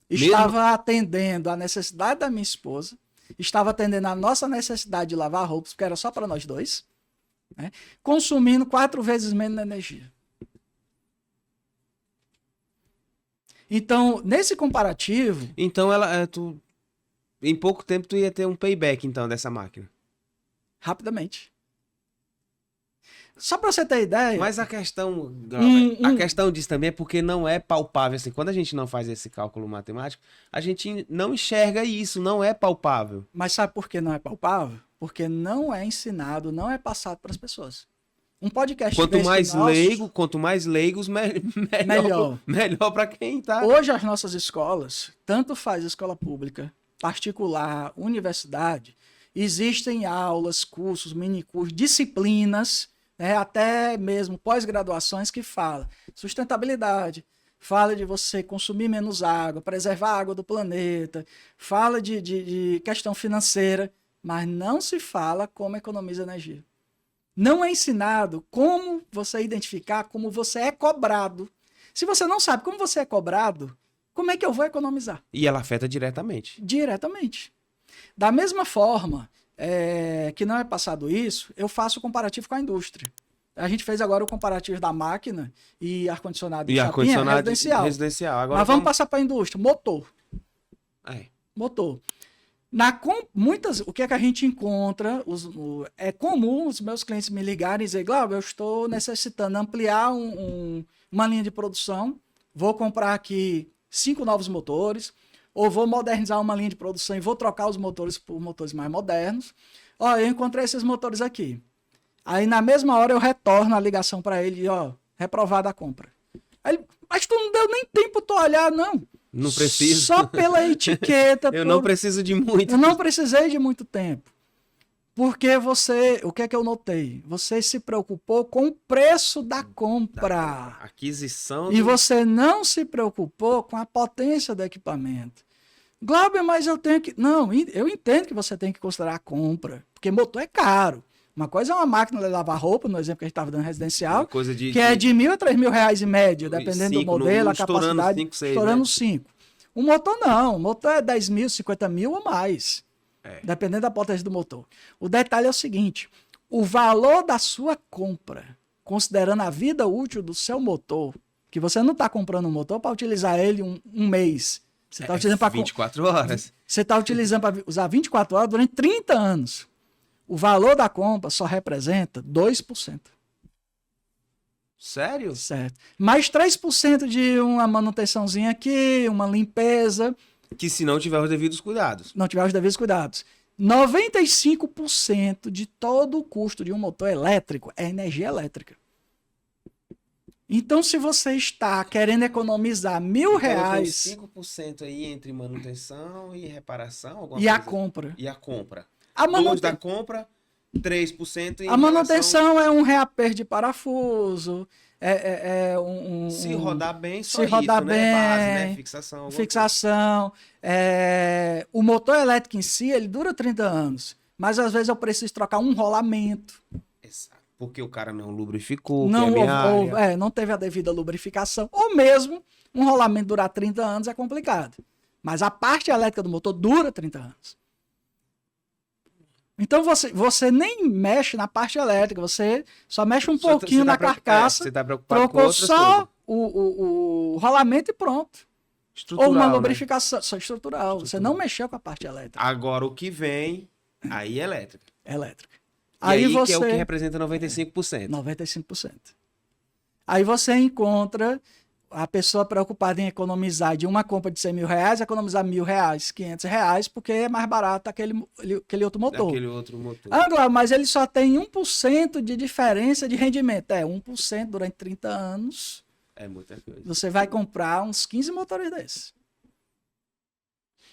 B: estava atendendo a necessidade da minha esposa, estava atendendo a nossa necessidade de lavar roupas, porque era só para nós dois, né? Consumindo 4 vezes menos energia. Então, nesse comparativo...
A: Então, em pouco tempo, tu ia ter um payback, então, dessa máquina.
B: Rapidamente. Só para você ter ideia...
A: Mas a questão disso também é porque não é palpável. Assim, quando a gente não faz esse cálculo matemático, a gente não enxerga isso, não é palpável.
B: Mas sabe por que não é palpável? Porque não é ensinado, não é passado para as pessoas. Um podcast
A: quanto mais leigos, melhor para quem tá.
B: Hoje as nossas escolas, tanto faz escola pública, particular, universidade, existem aulas, cursos, minicursos, disciplinas, né, até mesmo pós-graduações que falam sustentabilidade, fala de você consumir menos água, preservar a água do planeta, fala de questão financeira, mas não se fala como economiza energia. Não é ensinado como você identificar como você é cobrado. Se você não sabe como você é cobrado, como é que eu vou economizar?
A: E ela afeta diretamente.
B: Diretamente. Da mesma forma que não é passado isso, eu faço o comparativo com a indústria. A gente fez agora o comparativo da máquina e ar-condicionado
A: residencial. Agora
B: mas vamos passar para a indústria. Motor. Motor. O que é que a gente encontra? É comum os meus clientes me ligarem e dizer, Glauber, eu estou necessitando ampliar uma linha de produção, vou comprar aqui 5 novos motores, ou vou modernizar uma linha de produção e vou trocar os motores por motores mais modernos. Ó, eu encontrei esses motores aqui. Aí na mesma hora eu retorno a ligação para ele, ó, reprovada a compra. Aí ele, mas tu não deu nem tempo tu olhar, não.
A: Não preciso.
B: Só pela etiqueta.
A: Eu não preciso de muito.
B: Eu não precisei de muito tempo. Porque o que é que eu notei? Você se preocupou com o preço da compra.
A: Aquisição.
B: E você não se preocupou com a potência do equipamento. Glauber, mas eu tenho que... Não, eu entendo que você tem que considerar a compra. Porque motor é caro. Uma coisa é uma máquina de lavar roupa, no exemplo que a gente estava dando residencial, que é de R$1.000 a R$3.000 em média, dependendo do modelo, a capacidade, estourando 5. O motor não, o motor é 10 mil, 50 mil ou mais, dependendo da potência do motor. O detalhe é o seguinte, o valor da sua compra, considerando a vida útil do seu motor, que você não está comprando um motor para utilizar ele um mês, você está utilizando para
A: 24 horas.
B: Você está utilizando para usar 24 horas durante 30 anos. O valor da compra só representa 2%.
A: Sério?
B: Certo. Mais 3% de uma manutençãozinha aqui, uma limpeza.
A: Que se não tiver os devidos cuidados.
B: Não tiver os devidos cuidados. 95% de todo o custo de um motor elétrico é energia elétrica. Então, se você está querendo economizar R$1.000...
A: 5% aí entre manutenção e reparação?
B: E a compra.
A: E a compra.
B: A
A: da compra, 3% em
B: a manutenção é um reaper de parafuso,
A: se rodar bem,
B: só se rodar bem,
A: né? Base, né?
B: Fixação. O motor elétrico em si, ele dura 30 anos, mas às vezes eu preciso trocar um rolamento.
A: Exato. Porque o cara não lubrificou,
B: não teve a devida lubrificação, ou mesmo um rolamento durar 30 anos é complicado. Mas a parte elétrica do motor dura 30 anos. Então você nem mexe na parte elétrica, você só mexe um pouquinho na carcaça,
A: você tá preocupado
B: trocou
A: com
B: só o rolamento e pronto.
A: Estrutural,
B: ou uma lubrificação só estrutural. Você não mexeu com a parte elétrica.
A: Agora o que vem, aí é elétrica.
B: Elétrica.
A: Aí você... que é o que representa 95%.
B: 95%. Aí você encontra a pessoa preocupada em economizar de uma compra de R$100.000, economizar R$1.000, R$500, porque é mais barato aquele outro motor.
A: Aquele outro motor.
B: Ah, mas ele só tem 1% de diferença de rendimento. 1% durante 30 anos.
A: É muita coisa.
B: Você vai comprar uns 15 motores desses.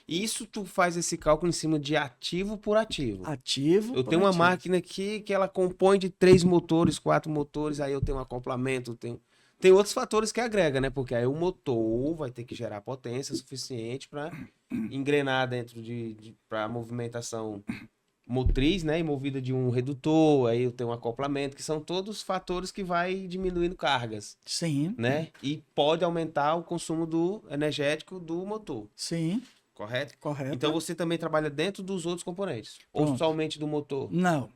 A: Isso tu faz esse cálculo em cima de ativo por ativo.
B: Ativo.
A: Eu tenho uma máquina aqui que ela compõe de 3 motores, 4 motores, aí eu tenho um acoplamento, tem outros fatores que agrega, né? Porque aí o motor vai ter que gerar potência suficiente para engrenar dentro para a movimentação motriz, né? E movida de um redutor, aí eu tenho um acoplamento, que são todos fatores que vai diminuindo cargas.
B: Sim.
A: Né? E pode aumentar o consumo do energético do motor.
B: Sim.
A: Correto?
B: Correto.
A: Então você também trabalha dentro dos outros componentes? Ou somente do motor?
B: Não.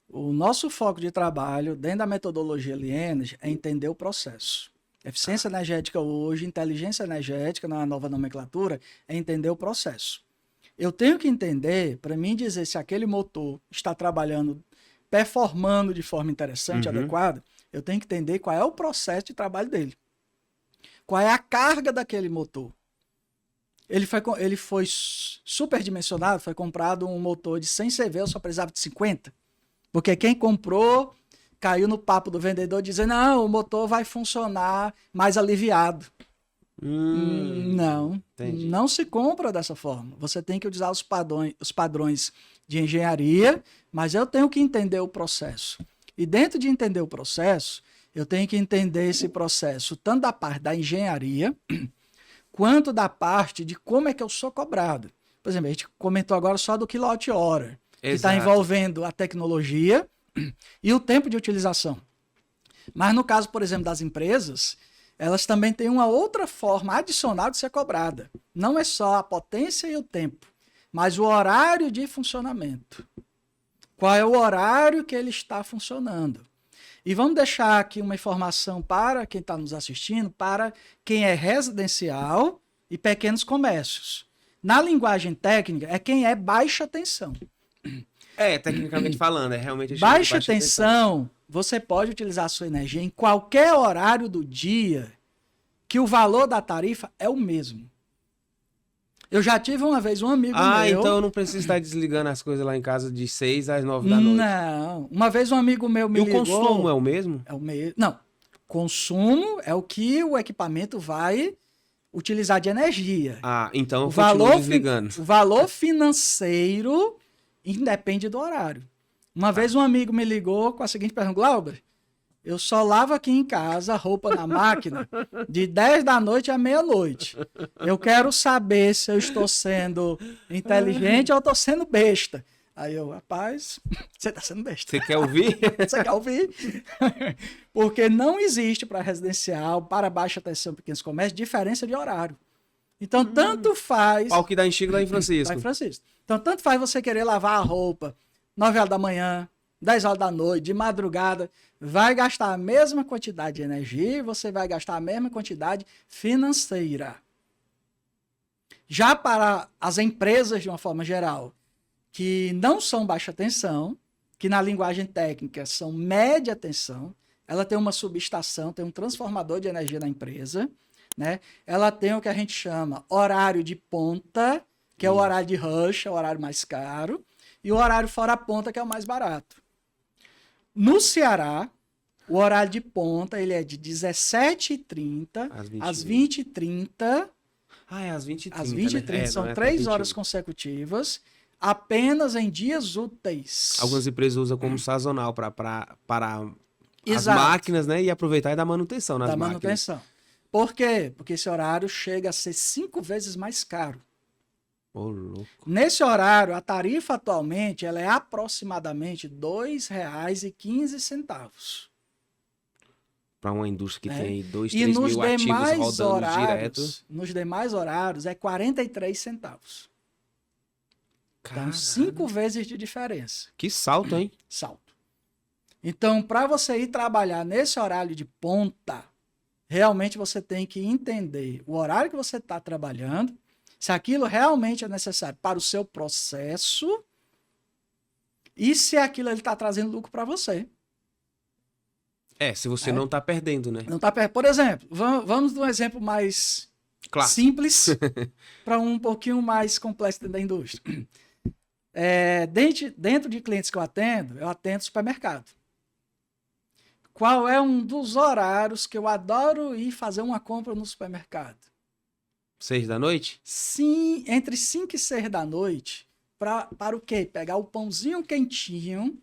B: O nosso foco de trabalho, dentro da metodologia Lineage, é entender o processo. Eficiência energética hoje, inteligência energética, na nova nomenclatura, é entender o processo. Eu tenho que entender, para mim dizer se aquele motor está trabalhando, performando de forma interessante, adequada, eu tenho que entender qual é o processo de trabalho dele. Qual é a carga daquele motor. Ele foi superdimensionado, foi comprado um motor de 100 CV, eu só precisava de 50. Porque quem comprou caiu no papo do vendedor dizendo, não, o motor vai funcionar mais aliviado. Não,
A: entendi.
B: Não se compra dessa forma. Você tem que utilizar os padrões de engenharia, mas eu tenho que entender o processo. E dentro de entender o processo, eu tenho que entender esse processo tanto da parte da engenharia, quanto da parte de como é que eu sou cobrado. Por exemplo, a gente comentou agora só do quilowatt-hora, que está envolvendo a tecnologia e o tempo de utilização. Mas no caso, por exemplo, das empresas, elas também têm uma outra forma adicional de ser cobrada. Não é só a potência e o tempo, mas o horário de funcionamento. Qual é o horário que ele está funcionando? E vamos deixar aqui uma informação para quem está nos assistindo, para quem é residencial e pequenos comércios. Na linguagem técnica, é quem é baixa tensão.
A: Tecnicamente falando, é realmente...
B: Baixa tensão, você pode utilizar a sua energia em qualquer horário do dia que o valor da tarifa é o mesmo. Eu já tive uma vez um amigo meu...
A: então eu não preciso estar desligando as coisas lá em casa de 6 às 9 da noite.
B: Não. Uma vez um amigo meu me ligou...
A: E o consumo é o mesmo?
B: É o mesmo. Não. Consumo é o que o equipamento vai utilizar de energia.
A: Então eu continuo desligando.
B: O valor financeiro independe do horário. Uma vez um amigo me ligou com a seguinte pergunta: Glauber, eu só lavo aqui em casa roupa na máquina de 10 da noite à meia-noite. Eu quero saber se eu estou sendo inteligente ou estou sendo besta. Aí eu, rapaz, você está sendo besta.
A: Você quer ouvir?
B: Você quer ouvir? Porque não existe para residencial, para baixa tensão, pequenos comércios, diferença de horário. Então, tanto faz...
A: Pau que dá em Chico, dá em Francisco.
B: Dá em Francisco. Então, tanto faz você querer lavar a roupa 9 horas da manhã, 10 horas da noite, de madrugada, vai gastar a mesma quantidade de energia e você vai gastar a mesma quantidade financeira. Já para as empresas, de uma forma geral, que não são baixa tensão, que na linguagem técnica são média tensão, ela tem uma subestação, tem um transformador de energia na empresa, né? Ela tem o que a gente chama horário de ponta, que é o horário de rush, é o horário mais caro, e o horário fora ponta, que é o mais barato. No Ceará, o horário de ponta ele é de 17h30 às 20h30.
A: É às 20h30.
B: Às 20h30, né? São 3 horas consecutivas, apenas em dias úteis.
A: Algumas empresas usam como sazonal para as máquinas, né? E aproveitar e dar manutenção nas máquinas.
B: Manutenção. Por quê? Porque esse horário chega a ser 5 vezes mais caro.
A: Louco.
B: Nesse horário, a tarifa atualmente ela é aproximadamente R$ 2,15.
A: Para uma indústria que tem 2, 3 mil ativos rodando direto.
B: Nos demais horários é 43 centavos. Então, 5 vezes de diferença.
A: Que salto, hein?
B: Salto. Então, para você ir trabalhar nesse horário de ponta, realmente você tem que entender o horário que você está trabalhando, se aquilo realmente é necessário para o seu processo e se aquilo está trazendo lucro para você.
A: Se você não está perdendo, né?
B: Não tá perdendo. Por exemplo, vamos de um exemplo mais simples para um pouquinho mais complexo dentro da indústria. Dentro de clientes que eu atendo supermercado. Qual é um dos horários que eu adoro ir fazer uma compra no supermercado?
A: 6 da noite?
B: Sim, entre 5 e 6 da noite. Para o quê? Pegar o pãozinho quentinho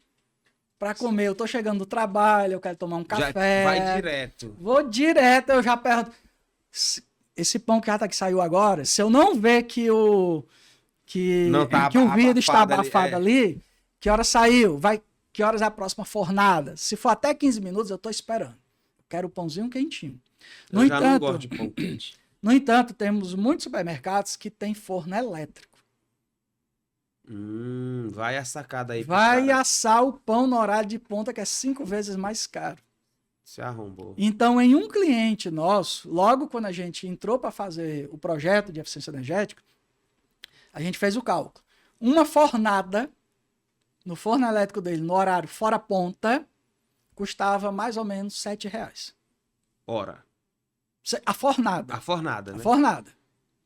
B: para comer. Eu tô chegando do trabalho, eu quero tomar um café.
A: Vai direto.
B: Vou direto, eu já pergunto. Esse pão que saiu agora, se eu não ver que o vidro está abafado ali, Que hora saiu? Que horas é a próxima fornada? Se for até 15 minutos, eu estou esperando. Quero o pãozinho quentinho.
A: Eu já não gosto de pão quente.
B: No entanto, temos muitos supermercados que têm forno elétrico.
A: Vai a sacada aí.
B: Vai assar o pão no horário de ponta, que é 5 vezes mais caro.
A: Se arrombou.
B: Então, em um cliente nosso, logo quando a gente entrou para fazer o projeto de eficiência energética, a gente fez o cálculo. Uma fornada no forno elétrico dele, no horário fora ponta, custava mais ou menos R$7.
A: Hora.
B: A fornada.
A: A fornada, né?
B: A fornada.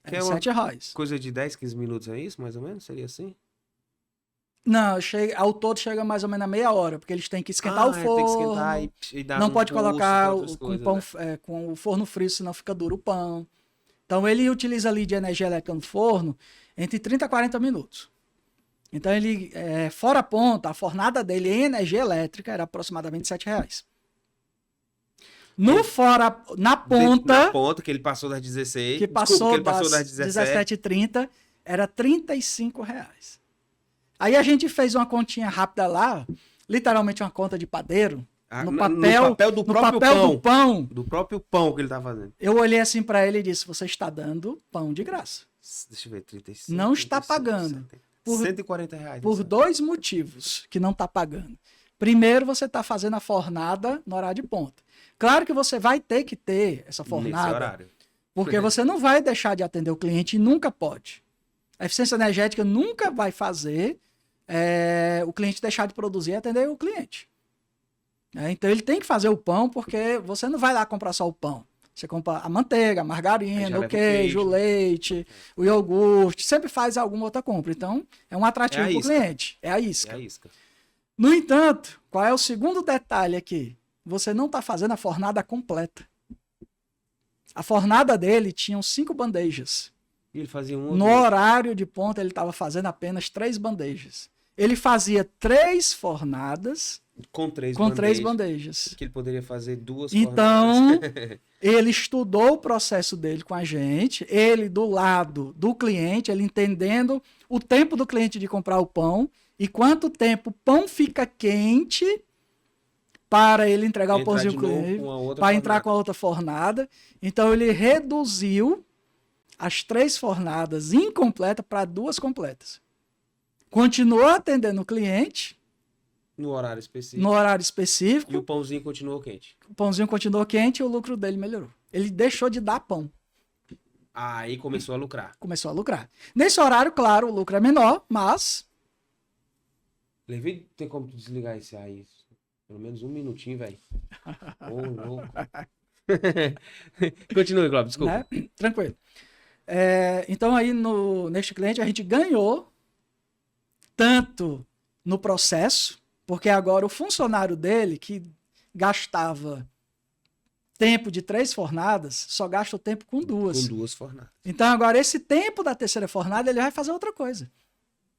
A: Que
B: É
A: é
B: R$7.
A: Coisa de 10, 15 minutos, é isso? Mais ou menos? Seria assim?
B: Não, ao todo chega mais ou menos a meia hora, porque eles têm que esquentar o forno.
A: Tem que esquentar e dar
B: não
A: um
B: pode
A: pulso
B: colocar
A: com coisas, né?
B: com o forno frio, senão fica duro o pão. Então ele utiliza ali de energia elétrica no forno entre 30 a 40 minutos. Então ele, fora a ponta, a fornada dele em energia elétrica era aproximadamente R$7. Na ponta,
A: que ele passou das 16.
B: que passou,
A: que ele passou das 17.
B: 17h30, era R$35. Aí a gente fez uma continha rápida lá, literalmente uma conta de padeiro, no papel do pão.
A: Do próprio pão que ele tá fazendo.
B: Eu olhei assim para ele e disse, você está dando pão de graça.
A: Deixa eu ver, 35.
B: Não está pagando.
A: R$140.
B: Por 2 motivos que não está pagando. Primeiro, você está fazendo a fornada no horário de ponta. Claro que você vai ter que ter essa fornada.
A: Nesse horário.
B: Porque você não vai deixar de atender o cliente e nunca pode. A eficiência energética nunca vai fazer o cliente deixar de produzir e atender o cliente. Então ele tem que fazer o pão, porque você não vai lá comprar só o pão. Você compra a manteiga, a margarina, o queijo, o leite, o iogurte, sempre faz alguma outra compra. Então, é um atrativo para o cliente. É a isca. No entanto, qual é o segundo detalhe aqui? Você não está fazendo a fornada completa. A fornada dele tinha 5 bandejas.
A: E ele fazia
B: no horário de ponta, ele estava fazendo apenas 3 bandejas. Ele fazia 3 fornadas
A: com 3
B: bandejas.
A: Que ele poderia fazer 2
B: então,
A: fornadas.
B: Ele estudou o processo dele com a gente, ele do lado do cliente, ele entendendo o tempo do cliente de comprar o pão e quanto tempo o pão fica quente para ele entregar o pãozinho com ele, para entrar com a outra fornada. Então, ele reduziu as 3 fornadas incompletas para 2 completas. Continuou atendendo o cliente.
A: No horário específico. E o pãozinho continuou quente.
B: O pãozinho continuou quente e o lucro dele melhorou. Ele deixou de dar pão.
A: Aí começou a lucrar.
B: Nesse horário, claro, o lucro é menor, mas...
A: Levi, tem como desligar esse aí? Pelo menos 1 minutinho, velho. Louco. Continue, Cláudio, desculpa.
B: Né? Tranquilo. Então aí, neste cliente, a gente ganhou tanto no processo, porque agora o funcionário dele, que gastava tempo de 3 fornadas, só gasta o tempo com 2.
A: Com 2 fornadas.
B: Então agora esse tempo da 3ª fornada, ele vai fazer outra coisa.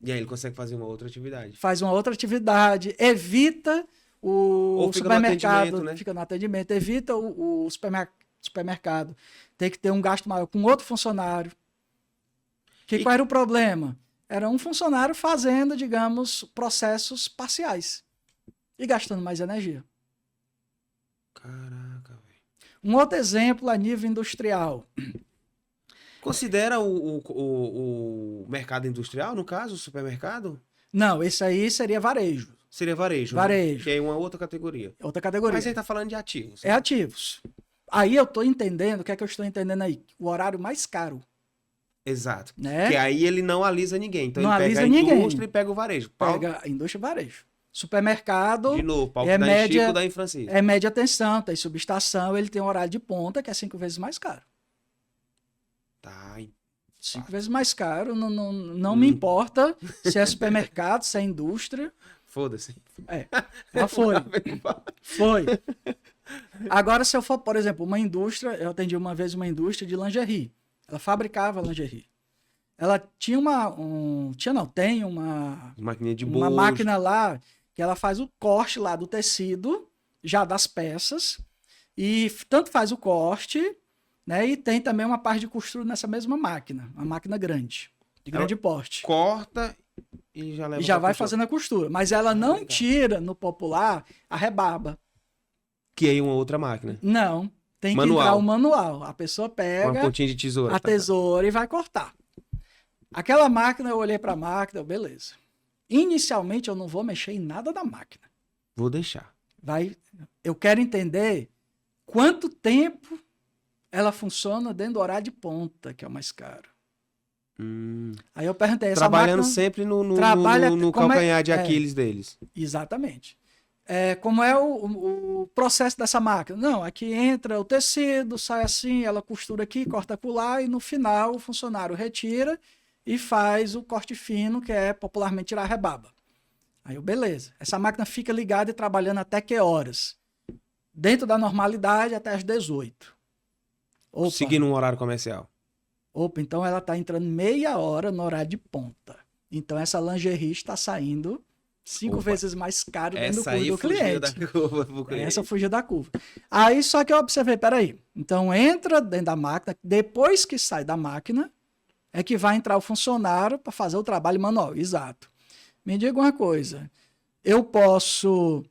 A: E aí ele consegue fazer uma outra atividade.
B: Faz uma outra atividade, evita o supermercado,
A: né?
B: Fica no atendimento, evita o supermercado ter que ter um gasto maior com outro funcionário. Qual era o problema? Era um funcionário fazendo, digamos, processos parciais e gastando mais energia.
A: Caraca, velho.
B: Um outro exemplo a nível industrial.
A: Considera o mercado industrial, no caso, o supermercado?
B: Não, esse aí seria varejo.
A: Seria varejo.
B: Varejo.
A: Né? Que é uma outra categoria.
B: Outra categoria.
A: Mas aí tá falando de ativos.
B: Né? É ativos. Aí eu tô entendendo, o que é que eu estou entendendo aí? O horário mais caro.
A: Exato.
B: Né?
A: Que aí ele não alisa ninguém. Então
B: não
A: ele pega a indústria e pega o varejo.
B: Pega a indústria e varejo. Supermercado.
A: De novo, Paulo
B: é
A: da
B: média,
A: Chico da Infrancisco.
B: É média tensão, tem subestação, ele tem um horário de ponta que é 5 vezes mais caro.
A: Tá.
B: 5 vezes mais caro, não me importa se é supermercado, se é indústria.
A: Foda-se.
B: Já foi. Foi. Agora, se eu for, por exemplo, uma indústria, eu atendi uma vez uma indústria de lingerie. Ela fabricava lingerie. Ela tinha tem uma máquina lá que ela faz o corte lá do tecido, já das peças, e tanto faz o corte, né? E tem também uma parte de costura nessa mesma máquina, uma máquina grande, de grande porte.
A: Corta E já,
B: e já vai fazendo a costura. Mas ela não tira, no popular, a rebarba.
A: Que é uma outra máquina.
B: Não. Tem que
A: Manual.
B: entrar o manual. A pessoa
A: Com
B: pega
A: uma pontinha de tesoura.
B: a tesoura e vai cortar. Aquela máquina, eu olhei para a máquina, beleza. Inicialmente, eu não vou mexer em nada da máquina.
A: Vou deixar.
B: Eu quero entender quanto tempo ela funciona dentro do horário de ponta, que é o mais caro. Aí eu perguntei, essa
A: Trabalhando
B: máquina
A: sempre no
B: como
A: calcanhar de Aquiles deles.
B: Exatamente. Como é o processo dessa máquina? Não, aqui entra o tecido, sai assim, ela costura aqui, corta acolá e no final o funcionário retira e faz o corte fino, que é popularmente tirar a rebaba. Aí eu, beleza. Essa máquina fica ligada e trabalhando até que horas? Dentro da normalidade até as 18. Opa.
A: Seguindo um horário comercial.
B: Opa, então ela está entrando meia hora no horário de ponta. Então essa lingerie está saindo 5 vezes mais caro dentro do custo do cliente. Essa fugiu da curva. Aí só que eu observei, peraí. Então entra dentro da máquina, depois que sai da máquina, é que vai entrar o funcionário para fazer o trabalho manual. Exato. Me diga uma coisa. Eu posso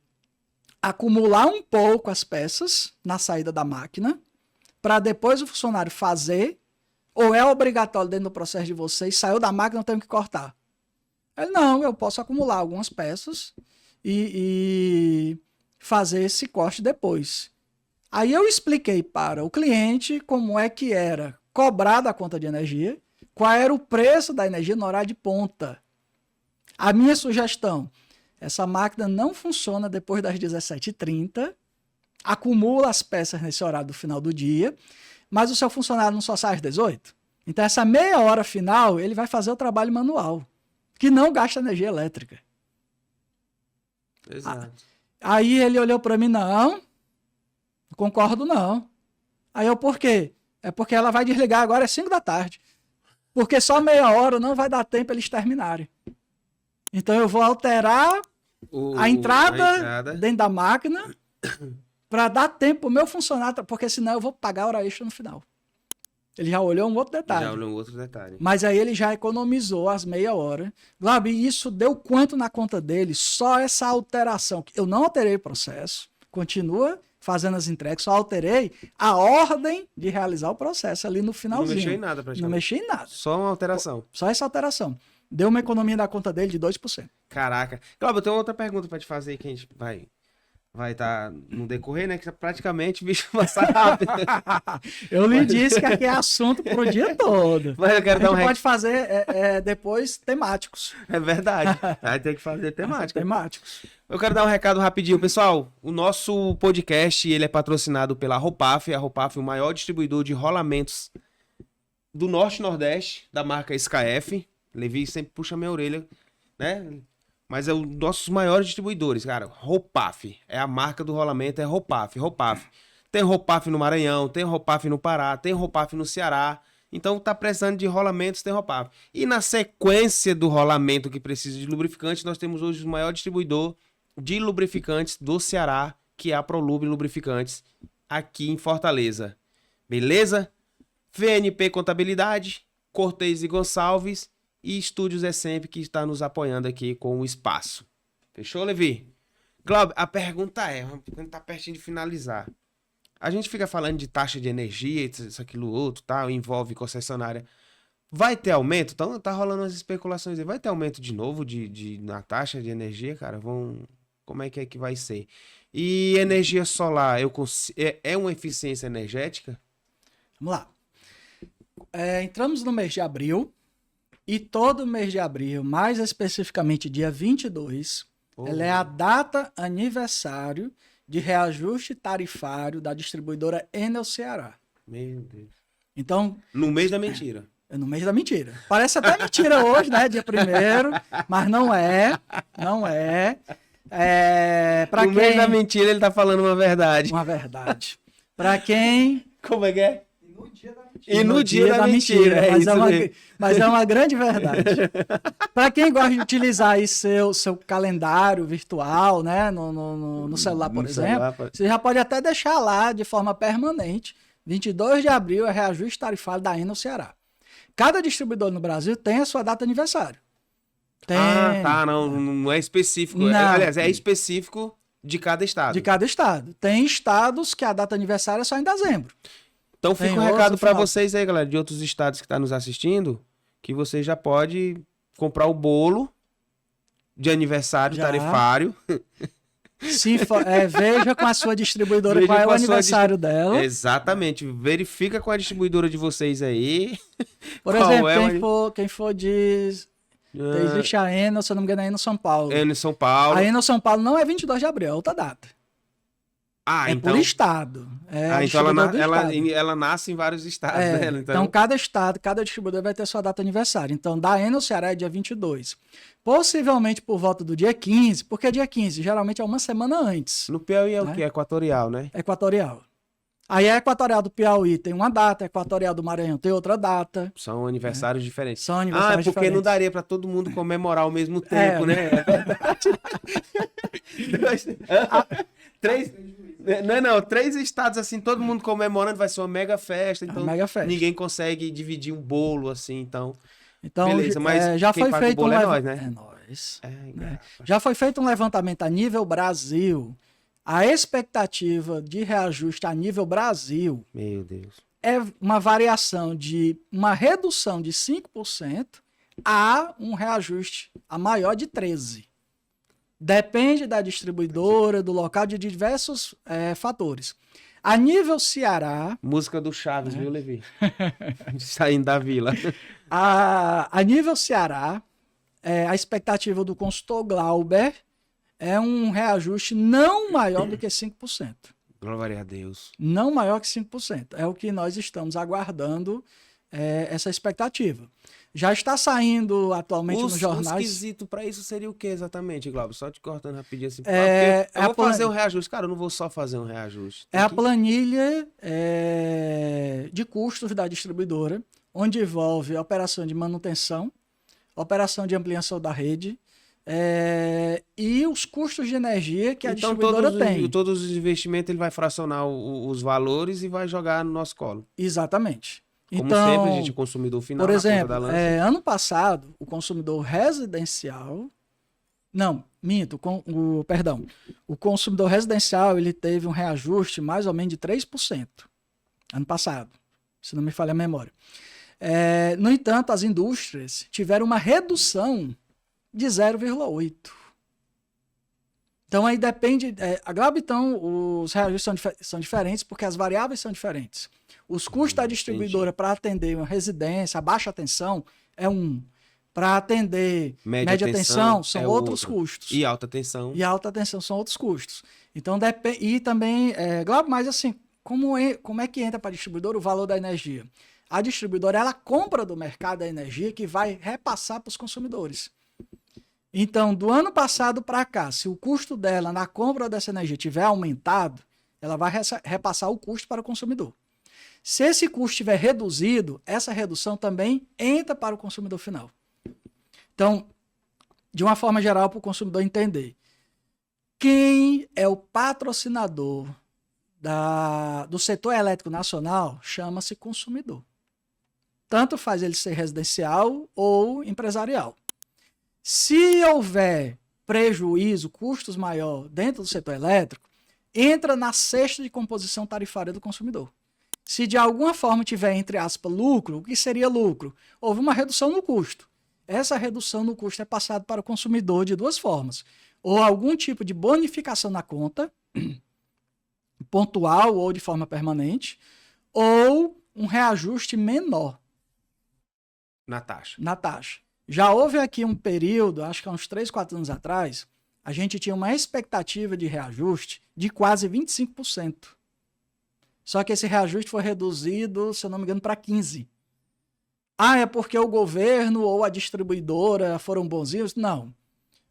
B: acumular um pouco as peças na saída da máquina para depois o funcionário fazer, ou é obrigatório dentro do processo de vocês, saiu da máquina, eu tenho que cortar? Ele, não, eu posso acumular algumas peças e fazer esse corte depois. Aí eu expliquei para o cliente como é que era cobrada a conta de energia, qual era o preço da energia no horário de ponta. A minha sugestão, essa máquina não funciona depois das 17h30, acumula as peças nesse horário do final do dia, mas o seu funcionário não só sai às 18. Então essa meia hora final, ele vai fazer o trabalho manual, que não gasta energia elétrica.
A: Exato.
B: Aí ele olhou para mim, não concordo não. Aí eu, por quê? É porque ela vai desligar agora às 5 da tarde. Porque só meia hora não vai dar tempo eles terminarem. Então eu vou alterar a entrada dentro da máquina para dar tempo para o meu funcionário, porque senão eu vou pagar hora extra no final. Ele já olhou um outro detalhe. Mas aí ele já economizou as meia hora. Glauber, e isso deu quanto na conta dele? Só essa alteração. Eu não alterei o processo, continua fazendo as entregas, só alterei a ordem de realizar o processo ali no finalzinho.
A: Não mexi em nada praticamente.
B: Não mexi em nada.
A: Só uma alteração.
B: Só essa alteração. Deu uma economia na conta dele de 2%.
A: Caraca. Glauber, eu tenho outra pergunta para te fazer que a gente vai estar no decorrer, né? Que praticamente o bicho passa rápido.
B: Eu lhe disse que aqui é assunto pro dia todo.
A: Mas eu quero
B: a gente pode fazer depois temáticos.
A: É verdade. Aí tem que fazer
B: temáticos.
A: Eu quero dar um recado rapidinho. Pessoal, o nosso podcast, ele é patrocinado pela Ropaf. A Ropaf é o maior distribuidor de rolamentos do Norte e Nordeste, da marca SKF. Levi sempre puxa minha orelha, né? Mas é um dos nossos maiores distribuidores, cara. Ropaf. É a marca do rolamento, é Ropaf. Tem Ropaf no Maranhão, tem Ropaf no Pará, tem Ropaf no Ceará. Então tá precisando de rolamentos, tem Ropaf. E na sequência do rolamento que precisa de lubrificante, nós temos hoje o maior distribuidor de lubrificantes do Ceará, que é a Prolub Lubrificantes, aqui em Fortaleza. Beleza? VNP Contabilidade, Cortez e Gonçalves e Estúdios é sempre que está nos apoiando aqui com o espaço. Fechou, Levi? Glauber, a pergunta é, quando tá pertinho de finalizar, a gente fica falando de taxa de energia, isso, aquilo, outro, tal, envolve concessionária. Vai ter aumento? Então tá rolando umas especulações aí. Vai ter aumento de novo na taxa de energia, cara? Como é que vai ser? E energia solar, é uma eficiência energética?
B: Vamos lá. Entramos no mês de abril e todo mês de abril, mais especificamente dia 22, ela é a data aniversário de reajuste tarifário da distribuidora Enel Ceará.
A: Meu Deus.
B: Então,
A: no mês da mentira.
B: No mês da mentira. Parece até mentira hoje, né? Dia 1º, mas não é. Não é.
A: No mês da mentira ele tá falando uma verdade.
B: Uma verdade. Pra quem...
A: Como é que é?
B: E no dia da mentira. Mas é uma grande verdade. Para quem gosta de utilizar aí seu calendário virtual, né, no celular, por exemplo, você já pode até deixar lá de forma permanente. 22 de abril é reajuste tarifário da Enel Ceará. Cada distribuidor no Brasil tem a sua data aniversário. Tem.
A: Ah, tá, não é específico.
B: Não.
A: Aliás, é específico de cada estado.
B: De cada estado. Tem estados que a data aniversária é só em dezembro.
A: Então
B: Tem
A: fica um
B: outro
A: recado para
B: final.
A: vocês aí, galera, de outros estados que tá nos assistindo, que você já pode comprar o bolo de aniversário
B: Já.
A: tarifário.
B: Veja com a sua distribuidora
A: Veja
B: qual é
A: com
B: o
A: a sua
B: aniversário dela.
A: Exatamente. Verifica com a distribuidora de vocês aí.
B: Por
A: qual
B: exemplo,
A: é
B: quem for de... Existe a Enel, se eu não me engano, é Enel São Paulo.
A: É em São Paulo.
B: A Enel São Paulo não é 22 de abril, é outra data.
A: Ah,
B: É
A: então.
B: por estado. É a
A: Então
B: distribuidora do estado.
A: ela nasce em vários estados,
B: É,
A: né?
B: então, cada estado, cada distribuidor vai ter sua data aniversário. Então, da Enel Ceará é dia 22. Possivelmente por volta do dia 15, porque dia 15 geralmente é uma semana antes.
A: No Piauí é o
B: Né?
A: quê? Equatorial, né?
B: Equatorial. Aí a equatorial do Piauí tem uma data, a equatorial do Maranhão tem outra data.
A: São aniversários diferentes.
B: São aniversários
A: porque não
B: diferentes.
A: daria pra todo mundo comemorar ao mesmo tempo, né? Três. Não, 3 estados assim, todo mundo comemorando, vai ser uma mega festa. Então,
B: mega festa.
A: ninguém consegue dividir um bolo assim, então.
B: Então,
A: Beleza, mas
B: já
A: quem
B: foi
A: paga o
B: feito
A: bolo
B: um
A: é
B: leva-
A: nós, né?
B: É nós.
A: Ai,
B: Né? Já foi feito um levantamento a nível Brasil. A expectativa de reajuste a nível Brasil
A: Meu Deus.
B: é uma variação de uma redução de 5% a um reajuste a maior de 13%. Depende da distribuidora, do local, de diversos fatores. A nível Ceará,
A: Música do Chaves, viu, Levi? Saindo da vila.
B: a nível Ceará, a expectativa do consultor Glauber é um reajuste não maior do que 5%.
A: Glória a Deus.
B: Não maior que 5%. É o que nós estamos aguardando, essa expectativa. Já está saindo atualmente nos
A: O
B: jornais.
A: esquisito pra isso seria o que exatamente, Glauber? Só te cortando rapidinho assim.
B: É,
A: Porque eu vou fazer um reajuste. Cara, eu não vou só fazer um reajuste.
B: É a planilha de custos da distribuidora, onde envolve a operação de manutenção, operação de ampliação da rede e os custos de energia que a distribuidora tem.
A: Todos os investimentos ele vai fracionar os valores e vai jogar no nosso colo.
B: Exatamente.
A: Como
B: Então,
A: sempre, a gente, consumidor final,
B: por
A: na ponta
B: exemplo,
A: da lança.
B: ano passado, o consumidor residencial... Não, minto, perdão. O consumidor residencial ele teve um reajuste mais ou menos de 3% ano passado, se não me falha a memória. No entanto, as indústrias tiveram uma redução de 0,8%. Então, aí depende... então, os reajustes são diferentes porque as variáveis são diferentes. Os custos da distribuidora para atender uma residência, a baixa tensão, é um. Para atender média tensão, são outros custos.
A: E alta tensão.
B: E alta tensão são outros custos. Então, e também, Glauber, mas assim, como é que entra para a distribuidora o valor da energia? A distribuidora, ela compra do mercado a energia que vai repassar para os consumidores. Então, do ano passado para cá, se o custo dela na compra dessa energia tiver aumentado, ela vai repassar o custo para o consumidor. Se esse custo estiver reduzido, essa redução também entra para o consumidor final. Então, de uma forma geral, para o consumidor entender, quem é o patrocinador do setor elétrico nacional chama-se consumidor. Tanto faz ele ser residencial ou empresarial. Se houver prejuízo, custos maior dentro do setor elétrico, entra na cesta de composição tarifária do consumidor. Se de alguma forma tiver, entre aspas, lucro, o que seria lucro? Houve uma redução no custo. Essa redução no custo é passada para o consumidor de duas formas. Ou algum tipo de bonificação na conta, pontual ou de forma permanente, ou um reajuste menor
A: na taxa.
B: Já houve aqui um período, acho que há uns 3, 4 anos atrás, a gente tinha uma expectativa de reajuste de quase 25%. Só que esse reajuste foi reduzido, se eu não me engano, para 15%. É porque o governo ou a distribuidora foram bonzinhos? Não.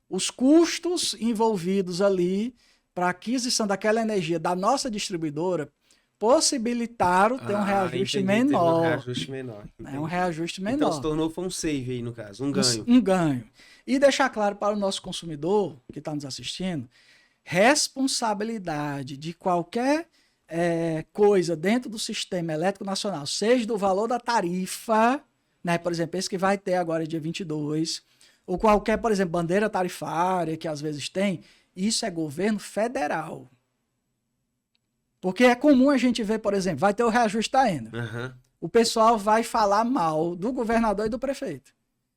B: Os custos envolvidos ali para a aquisição daquela energia da nossa distribuidora possibilitaram ter um reajuste menor.
A: Um reajuste menor.
B: Um reajuste menor.
A: Então se tornou um save aí, no caso, um ganho.
B: Um ganho. E deixar claro para o nosso consumidor que está nos assistindo, responsabilidade de qualquer coisa dentro do sistema elétrico nacional, seja do valor da tarifa, né? Por exemplo, esse que vai ter agora dia 22, ou qualquer, por exemplo, bandeira tarifária que às vezes tem, isso é governo federal. Porque é comum a gente ver, por exemplo, vai ter o reajuste da renda.
A: Uhum.
B: O pessoal vai falar mal do governador e do prefeito.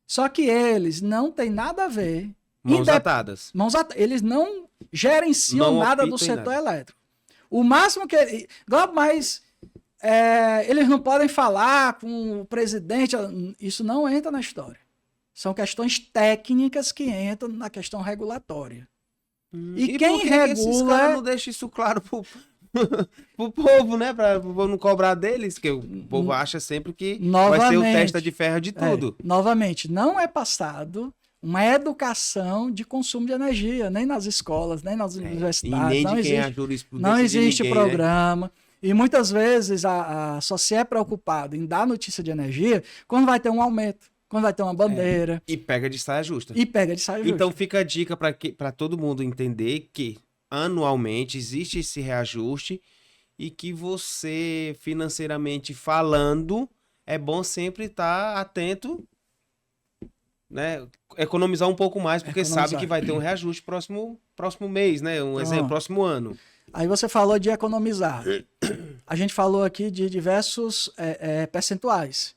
B: Só que eles não têm nada a ver.
A: Mãos atadas.
B: Eles não gerenciam
A: Não
B: nada do
A: optam em
B: setor
A: nada.
B: elétrico. O máximo que... Mas eles não podem falar com o presidente. Isso não entra na história. São questões técnicas que entram na questão regulatória. E quem
A: por que
B: regula...
A: esses caras não deixam isso claro pro povo, né? Pra o povo não cobrar deles, porque o povo acha sempre que vai ser o testa de ferro de tudo.
B: Novamente, não é passado uma educação de consumo de energia, nem nas escolas, nem nas universidades.
A: E nem
B: não
A: de quem é a
B: existe,
A: jurisprudência
B: não existe
A: de ninguém,
B: programa. Né? E muitas vezes só se é preocupado em dar notícia de energia quando vai ter um aumento, quando vai ter uma bandeira.
A: E pega de saia justa.
B: Então
A: fica a dica para todo mundo entender que anualmente existe esse reajuste e que você, financeiramente falando, é bom sempre estar atento, né? Economizar um pouco mais, porque sabe que vai ter um reajuste próximo mês, né? Um exemplo, próximo ano.
B: Aí você falou de economizar. A gente falou aqui de diversos percentuais.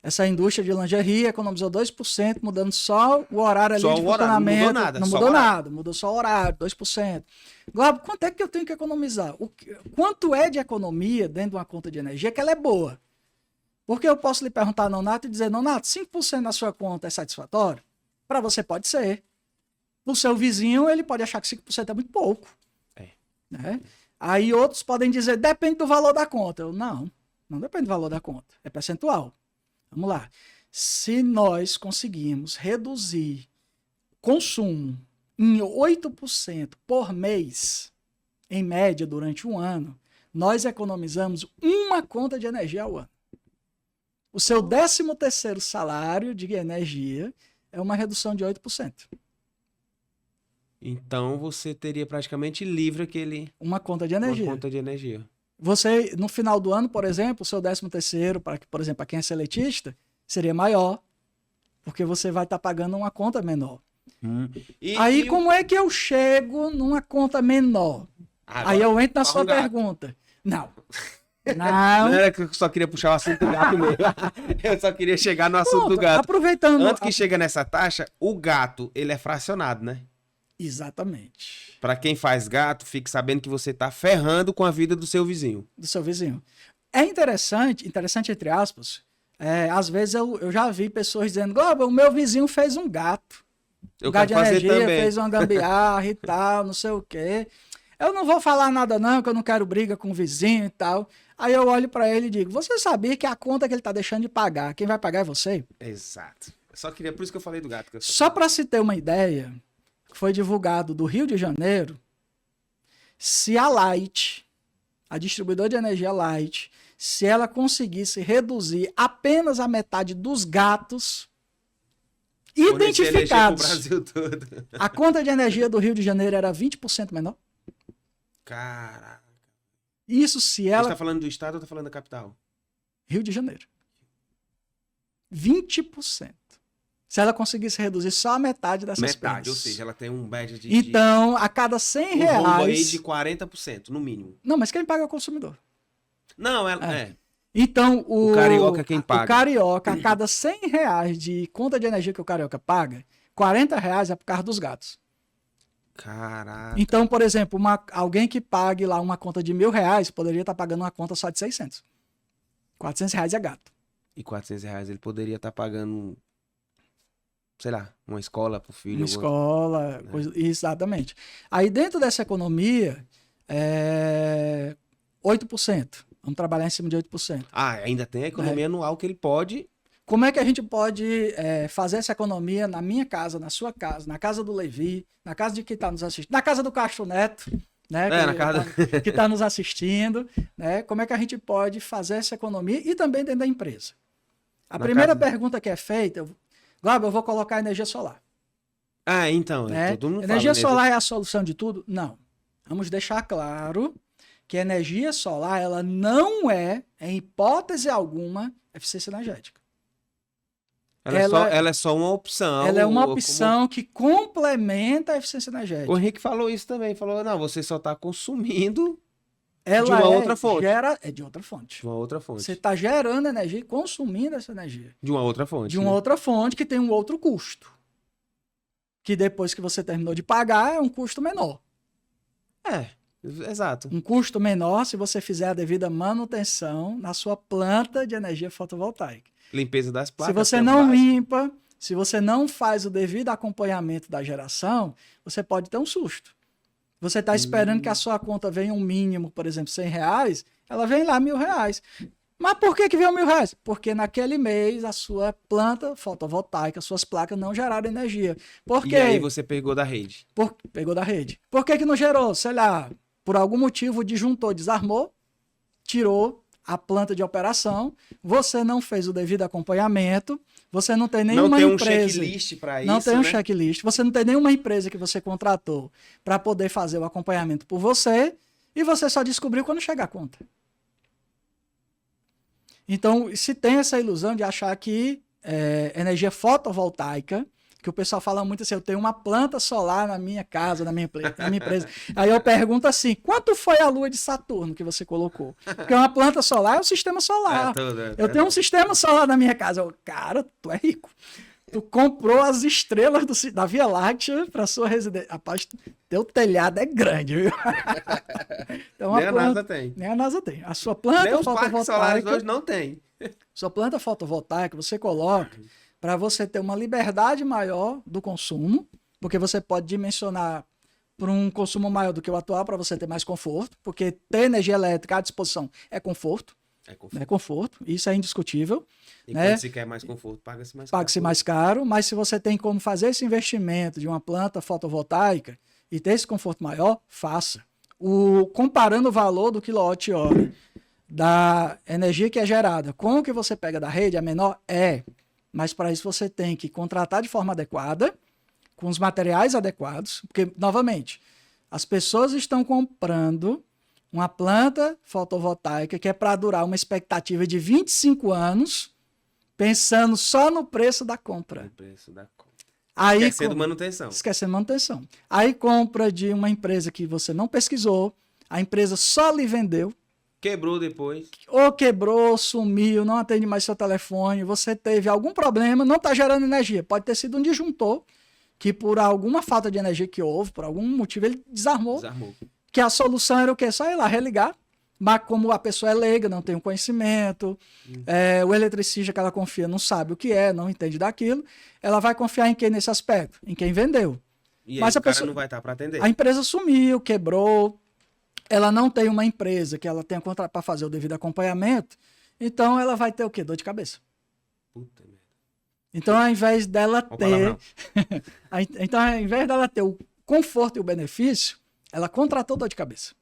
B: Essa indústria de lingerie economizou 2%, mudando só o horário ali de funcionamento. Não mudou nada, mudou só o horário, 2%. Glauber, quanto é que eu tenho que economizar? Quanto é de economia dentro de uma conta de energia que ela é boa? Porque eu posso lhe perguntar, Nonato, e dizer, Nonato, 5% da sua conta é satisfatório? Para você pode ser. O seu vizinho, ele pode achar que 5% é muito pouco. Né? Aí outros podem dizer, depende do valor da conta. Não depende do valor da conta, é percentual. Vamos lá. Se nós conseguirmos reduzir consumo em 8% por mês, em média, durante um ano, nós economizamos uma conta de energia ao ano. O seu 13º salário de energia é uma redução de 8%.
A: Então você teria praticamente livre
B: uma conta de energia.
A: Uma conta de energia.
B: Você, no final do ano, por exemplo, o seu 13º, por exemplo, para quem é seletista, seria maior, porque você vai estar pagando uma conta menor. Aí, como é que eu chego numa conta menor? Agora, aí eu entro na sua pergunta. Não.
A: Não era que eu só queria puxar o assunto do gato mesmo. Eu só queria chegar no assunto do gato.
B: Aproveitando.
A: Antes que chega nessa taxa, o gato, ele é fracionado, né?
B: Exatamente.
A: Para quem faz gato, fique sabendo que você tá ferrando com a vida do seu vizinho.
B: Do seu vizinho. É interessante entre aspas, às vezes eu já vi pessoas dizendo, o meu vizinho fez um gato.
A: Eu quero fazer
B: energia,
A: também.
B: Fez uma gambiarra e tal, não sei o quê. Eu não vou falar nada não, que eu não quero briga com o vizinho e tal. Aí eu olho para ele e digo, você sabia que a conta que ele tá deixando de pagar, quem vai pagar é você?
A: Exato. Por isso que eu falei do gato.
B: Só para se ter uma ideia, foi divulgado do Rio de Janeiro, se a Light, a distribuidora de energia Light, se ela conseguisse reduzir apenas a metade dos gatos identificados,
A: Brasil todo.
B: A conta de energia do Rio de Janeiro era 20% menor.
A: Caraca.
B: Isso se ela...
A: Você tá falando do estado ou tá falando da capital?
B: Rio de Janeiro. 20%. Se ela conseguisse reduzir só a metade dessas
A: metade, ou seja, ela tem um badge de...
B: Então, a cada 100 reais... Um
A: aí de 40%, no mínimo.
B: Não, mas quem paga é o consumidor.
A: Não, ela...
B: Então,
A: o carioca é quem paga.
B: O carioca, a cada 100 reais de conta de energia que o carioca paga, 40 reais é por causa dos gatos.
A: Caraca.
B: Então, por exemplo, alguém que pague lá uma conta de R$1.000 poderia estar pagando uma conta só de 600. R$400 é gato.
A: E R$400 ele poderia estar pagando, sei lá, uma escola pro filho.
B: Uma escola, coisa, exatamente. Aí dentro dessa economia, 8%. Vamos trabalhar em cima de 8%.
A: Ainda tem a economia anual que ele pode...
B: Como é que a gente pode fazer essa economia na minha casa, na sua casa, na casa do Levi, na casa de quem está nos assistindo, na casa do Castro Neto, né, que está nos assistindo, né? Como é que a gente pode fazer essa economia e também dentro da empresa? A primeira pergunta que é feita, Glauber, eu vou colocar energia solar.
A: Então, todo mundo
B: energia solar é a solução de tudo? Não. Vamos deixar claro que a energia solar, ela não é, em hipótese alguma, eficiência energética.
A: Ela é só uma opção.
B: Ela é uma opção que complementa a eficiência energética.
A: O Henrique falou isso também. Falou, não, você só está consumindo
B: ela
A: de uma outra fonte.
B: É de outra fonte.
A: De uma outra fonte.
B: Você está gerando energia e consumindo essa energia.
A: De uma outra fonte.
B: De uma outra fonte que tem um outro custo. Que depois que você terminou de pagar, é um custo menor.
A: Exato.
B: Um custo menor se você fizer a devida manutenção na sua planta de energia fotovoltaica.
A: Limpeza das placas.
B: Se você não limpa, se você não faz o devido acompanhamento da geração, você pode ter um susto. Você está esperando que a sua conta venha um mínimo, por exemplo, R$100, ela vem lá R$1.000. Mas por que veio R$1.000? Porque naquele mês a sua planta fotovoltaica, suas placas não geraram energia. Por quê?
A: E aí você pegou da rede.
B: Pegou da rede. Por que não gerou? Sei lá, por algum motivo o disjuntor desarmou, tirou a planta de operação, você não fez o devido acompanhamento, você não tem nenhuma empresa... Não tem um
A: checklist para isso,
B: Não tem um checklist, você não tem nenhuma empresa que você contratou para poder fazer o acompanhamento por você, e você só descobriu quando chegar a conta. Então, se tem essa ilusão de achar que energia fotovoltaica, que o pessoal fala muito assim, eu tenho uma planta solar na minha casa, na minha empresa. Aí eu pergunto assim, quanto foi a lua de Saturno que você colocou? Porque uma planta solar é um sistema solar. Eu tenho um sistema solar na minha casa. Cara, tu é rico. Tu comprou as estrelas da Via Láctea para sua residência. Rapaz, teu telhado é grande, viu? Então,
A: nem a NASA tem.
B: Nem a NASA tem. A sua planta
A: nem
B: fotovoltaica...
A: os parques solares hoje não tem.
B: Sua planta fotovoltaica, você coloca para você ter uma liberdade maior do consumo, porque você pode dimensionar para um consumo maior do que o atual, para você ter mais conforto, porque ter energia elétrica à disposição é conforto. É conforto, isso é indiscutível.
A: E
B: né?
A: quando se quer mais conforto, paga-se mais caro.
B: Paga-se mais caro, mas se você tem como fazer esse investimento de uma planta fotovoltaica e ter esse conforto maior, faça. Comparando o valor do quilowatt-hora da energia que é gerada com o que você pega da rede, é menor? Mas para isso você tem que contratar de forma adequada, com os materiais adequados, porque, novamente, as pessoas estão comprando uma planta fotovoltaica que é para durar uma expectativa de 25 anos, pensando só no preço da compra.
A: No preço da compra.
B: Aí,
A: esquecendo manutenção.
B: Esquecendo manutenção. Aí compra de uma empresa que você não pesquisou, a empresa só lhe vendeu.
A: Quebrou depois.
B: Ou quebrou, sumiu, não atende mais seu telefone, você teve algum problema, não está gerando energia. Pode ter sido um disjuntor, que por alguma falta de energia que houve, por algum motivo, ele desarmou. Que a solução era o quê? Só ir lá religar. Mas como a pessoa é leiga, não tem o conhecimento, o eletricista que ela confia não sabe o que é, não entende daquilo, ela vai confiar em quem nesse aspecto? Em quem vendeu.
A: E aí o cara não vai estar para atender.
B: A empresa sumiu, quebrou, ela não tem uma empresa que ela tenha contrato para fazer o devido acompanhamento, então ela vai ter o quê? Dor de cabeça.
A: Puta merda.
B: Então, ao invés dela ter... então, ao invés dela ter o conforto e o benefício, ela contratou dor de cabeça.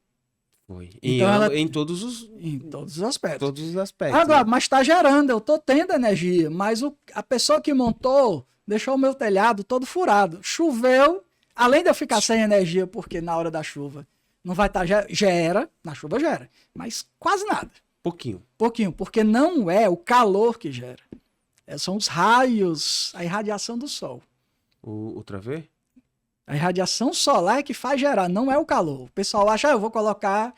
A: Foi. Então, em todos os aspectos.
B: Todos os aspectos. Agora, mas está gerando, eu estou tendo energia, mas a pessoa que montou deixou o meu telhado todo furado. Choveu, além de eu ficar sem energia, porque na hora da chuva não vai estar, gera, na chuva gera, mas quase nada.
A: Pouquinho,
B: porque não é o calor que gera. São os raios, a irradiação do sol.
A: Outra vez?
B: A irradiação solar é que faz gerar, não é o calor. O pessoal acha, eu vou colocar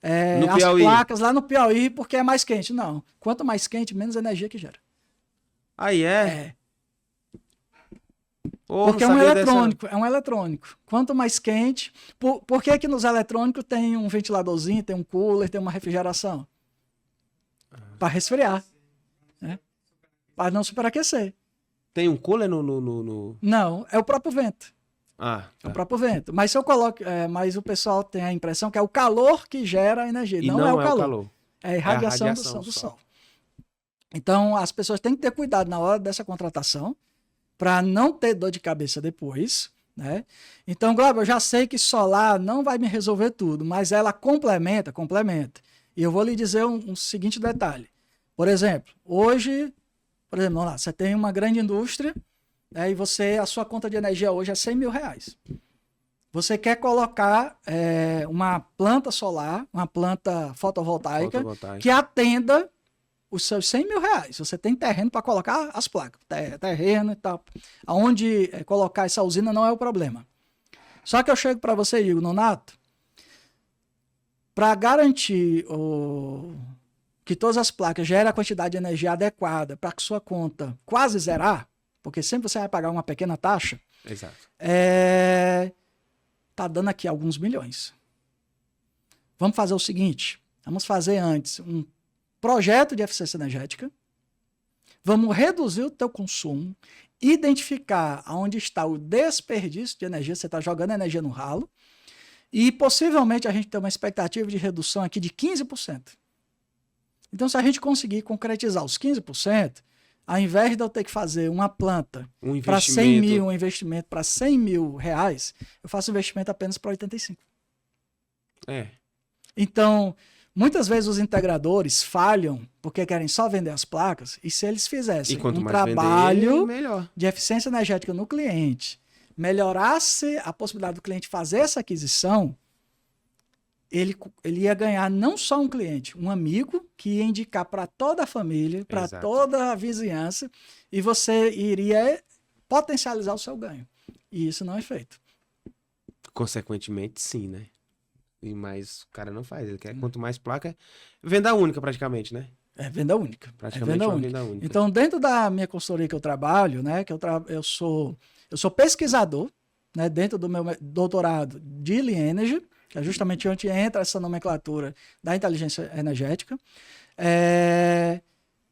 B: as placas lá no Piauí porque é mais quente. Não. Quanto mais quente, menos energia que gera.
A: Aí é?
B: Porque é um eletrônico. Quanto mais quente... Por que nos eletrônicos tem um ventiladorzinho, tem um cooler, tem uma refrigeração? Para resfriar. Né? Para não superaquecer.
A: Tem um cooler no...
B: Não, é o próprio vento.
A: Tá.
B: É o próprio vento. Mas se eu coloco... mas o pessoal tem a impressão que é o calor que gera a energia. Não é o calor. É a irradiação do sol. Então, as pessoas têm que ter cuidado na hora dessa contratação para não ter dor de cabeça depois, né? Então, Glauber, eu já sei que solar não vai me resolver tudo, mas ela complementa. E eu vou lhe dizer um seguinte detalhe. Por exemplo, hoje, vamos lá, você tem uma grande indústria, né, e a sua conta de energia hoje é R$100 mil. Você quer colocar uma planta solar, uma planta fotovoltaica que atenda os seus 100 mil reais. Você tem terreno para colocar as placas, terreno e tal. Aonde colocar essa usina não é o problema. Só que eu chego para você e digo, Nonato, para garantir que todas as placas gerem a quantidade de energia adequada para que sua conta quase zerar, porque sempre você vai pagar uma pequena taxa,
A: Exato.
B: tá dando aqui alguns milhões. Vamos fazer o seguinte, vamos fazer antes um projeto de eficiência energética, vamos reduzir o teu consumo, identificar onde está o desperdício de energia, você está jogando energia no ralo, e possivelmente a gente tem uma expectativa de redução aqui de 15%. Então, se a gente conseguir concretizar os 15%, ao invés de eu ter que fazer uma planta para 100 mil, um investimento para 100 mil reais, eu faço investimento apenas para 85. Então, muitas vezes os integradores falham porque querem só vender as placas, e se eles fizessem um trabalho de eficiência energética no cliente, melhorasse a possibilidade do cliente fazer essa aquisição, ele ia ganhar não só um cliente, um amigo que ia indicar para toda a família, para toda a vizinhança, e você iria potencializar o seu ganho. E isso não é feito.
A: Consequentemente, sim, né? Mas o cara não faz. Ele quer quanto mais placa, venda única praticamente, né?
B: É venda única.
A: Praticamente venda única.
B: Então, dentro da minha consultoria que eu trabalho, né, eu sou pesquisador, né, dentro do meu doutorado de Lean Energy, que é justamente onde entra essa nomenclatura da inteligência energética.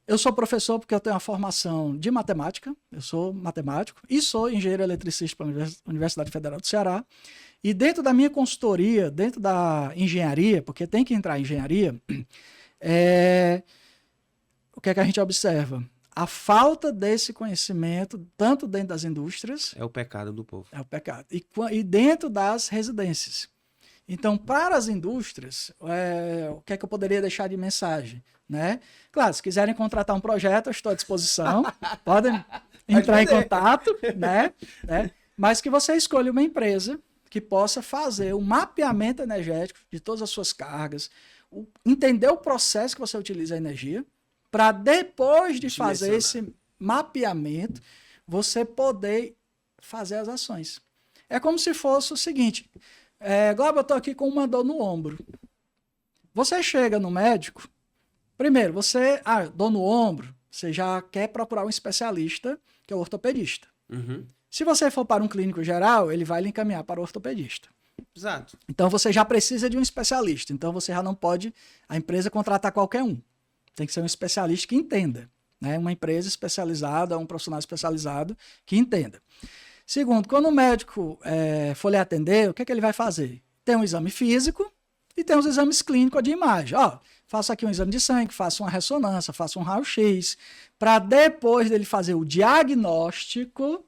B: Eu sou professor porque eu tenho uma formação de matemática, eu sou matemático e sou engenheiro eletricista pela Universidade Federal do Ceará. E dentro da minha consultoria, dentro da engenharia, porque tem que entrar em engenharia, o que é que a gente observa? A falta desse conhecimento, tanto dentro das indústrias...
A: É o pecado do povo.
B: É o pecado. E dentro das residências. Então, para as indústrias, o que é que eu poderia deixar de mensagem? Né? Claro, se quiserem contratar um projeto, eu estou à disposição. Podem entrar em contato, né? Mas que você escolha uma empresa que possa fazer um mapeamento energético de todas as suas cargas, entender o processo que você utiliza a energia, para depois de fazer esse mapeamento, você poder fazer as ações. É como se fosse o seguinte... Glauber, eu estou aqui com uma dor no ombro. Você chega no médico, primeiro, dor no ombro, você já quer procurar um especialista, que é o ortopedista.
A: Uhum.
B: Se você for para um clínico geral, ele vai lhe encaminhar para o ortopedista.
A: Exato.
B: Então você já precisa de um especialista. Então você já não pode, a empresa, contratar qualquer um. Tem que ser um especialista que entenda. Né? Uma empresa especializada, um profissional especializado que entenda. Segundo, quando o médico for lhe atender, o que ele vai fazer? Tem um exame físico e tem os exames clínicos de imagem. Faço aqui um exame de sangue, faço uma ressonância, faço um raio-x, para depois dele fazer o diagnóstico,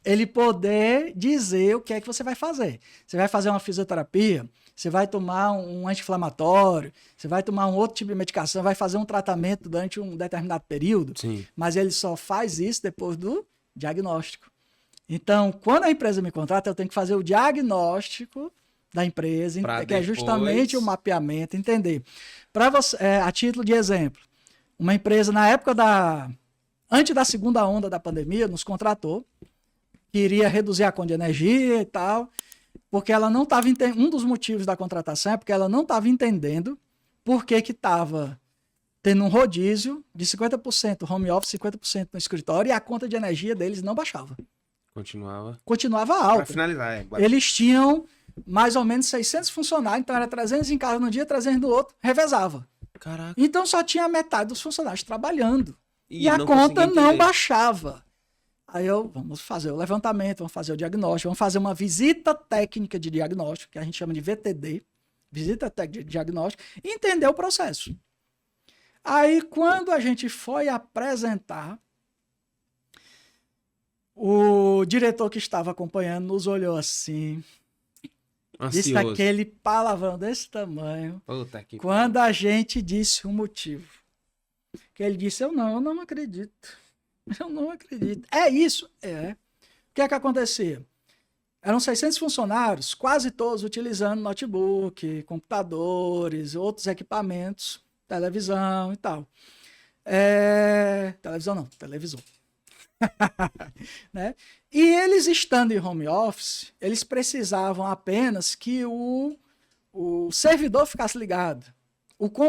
B: ele poder dizer o que é que você vai fazer. Você vai fazer uma fisioterapia, você vai tomar um anti-inflamatório, você vai tomar um outro tipo de medicação, vai fazer um tratamento durante um determinado período,
A: Sim.
B: Mas ele só faz isso depois do diagnóstico. Então, quando a empresa me contrata, eu tenho que fazer o diagnóstico da empresa, que é justamente o mapeamento, entender. Para você, a título de exemplo, uma empresa na época antes da segunda onda da pandemia, nos contratou, que iria reduzir a conta de energia e tal, porque ela não estava entendendo, um dos motivos da contratação é porque ela não estava entendendo por que estava tendo um rodízio de 50% home office, 50% no escritório, e a conta de energia deles não baixava. Continuava alta.
A: Para finalizar,
B: Eles tinham mais ou menos 600 funcionários, então era 300 em casa no dia, 300 no outro, revezava.
A: Caraca.
B: Então só tinha metade dos funcionários trabalhando. E a conta não baixava. Aí vamos fazer o levantamento, vamos fazer o diagnóstico, vamos fazer uma visita técnica de diagnóstico, que a gente chama de VTD, visita técnica de diagnóstico, e entender o processo. Aí quando a gente foi apresentar, o diretor que estava acompanhando nos olhou assim, disse aquele palavrão desse tamanho. Quando a gente disse o motivo, que ele disse, eu não acredito. Eu não acredito. É isso? É. O que é que acontecia? Eram 600 funcionários, quase todos utilizando notebook, computadores, outros equipamentos televisão e tal. Televisão não, televisor. Né? E eles estando em home office, eles precisavam apenas que o servidor ficasse ligado,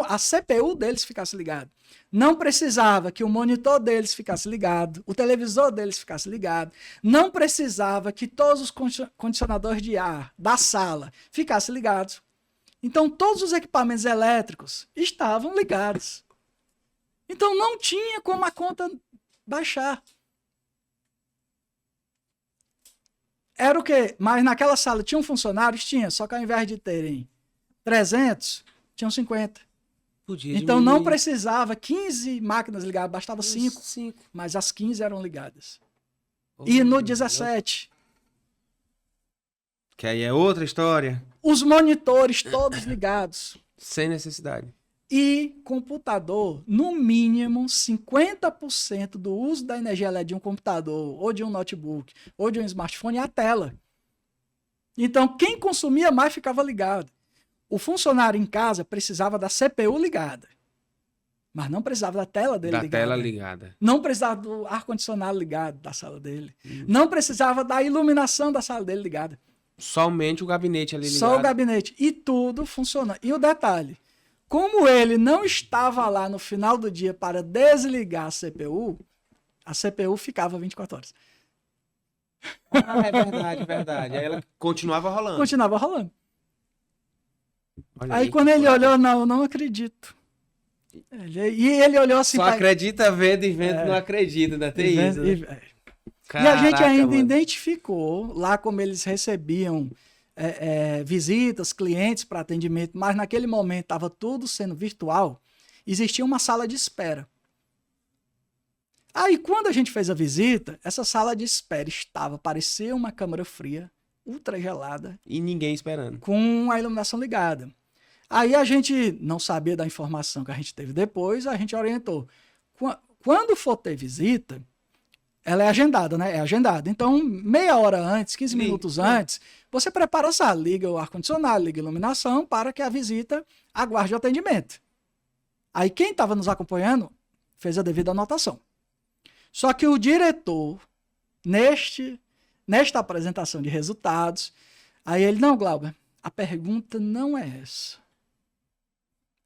B: a CPU deles ficasse ligado. Não precisava que o monitor deles ficasse ligado, o televisor deles ficasse ligado. Não precisava que todos os condicionadores de ar da sala ficassem ligados. Então, todos os equipamentos elétricos estavam ligados. Então, não tinha como a conta baixar. Era o quê? Mas naquela sala tinham funcionários? Tinha, só que ao invés de terem 300, tinham 50.
A: Podia
B: então
A: diminuir.
B: não precisava 15 máquinas ligadas, bastava 5. Mas as 15 eram ligadas. E no 17...
A: Que aí é outra história.
B: Os monitores todos ligados.
A: Sem necessidade.
B: E computador, no mínimo 50% do uso da energia elétrica de um computador, ou de um notebook, ou de um smartphone é a tela. Então, quem consumia mais ficava ligado. O funcionário em casa precisava da CPU ligada, mas não precisava da tela dele ligada.
A: Da tela ligada.
B: Não precisava do ar-condicionado ligado da sala dele. Não precisava da iluminação da sala dele ligada.
A: Somente o gabinete ali ligado.
B: Só o gabinete. E tudo funciona. E o detalhe, como ele não estava lá no final do dia para desligar a CPU ficava 24 horas.
A: Ah, é verdade, verdade. Aí ela continuava rolando.
B: Continuava rolando.
A: Olha
B: aí quando ele olhou, não acredito. E ele olhou assim...
A: Só acredita vendo e vendo não acredita, ainda tem isso. Né?
B: Caraca, e a gente ainda identificou lá como eles recebiam visitas, clientes para atendimento, mas naquele momento estava tudo sendo virtual, existia uma sala de espera. Aí quando a gente fez a visita, essa sala de espera parecia uma câmara fria, ultra gelada.
A: E ninguém esperando.
B: Com a iluminação ligada. Aí a gente não sabia da informação que a gente teve depois, a gente orientou. Quando for ter visita, ela é agendada, né? É agendada. Então, meia hora antes, 15 minutos antes, você prepara a sala, liga o ar-condicionado, liga a iluminação para que a visita aguarde o atendimento. Aí quem estava nos acompanhando fez a devida anotação. Só que o diretor, nesta apresentação de resultados, aí ele, não, Glauber, a pergunta não é essa.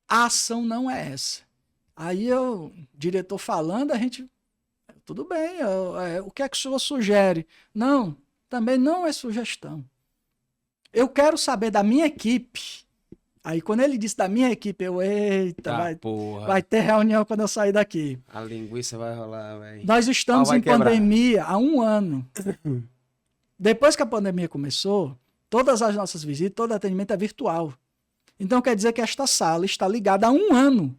B: A ação não é essa. Aí o diretor falando, a gente... Tudo bem, o que é que o senhor sugere? Não, também não é sugestão. Eu quero saber da minha equipe. Aí quando ele disse da minha equipe, eita, vai ter reunião quando eu sair daqui.
A: A linguiça vai rolar, velho.
B: Nós estamos em pandemia há 1 ano. Depois que a pandemia começou, todas as nossas visitas, todo atendimento é virtual. Então quer dizer que esta sala está ligada há 1 ano.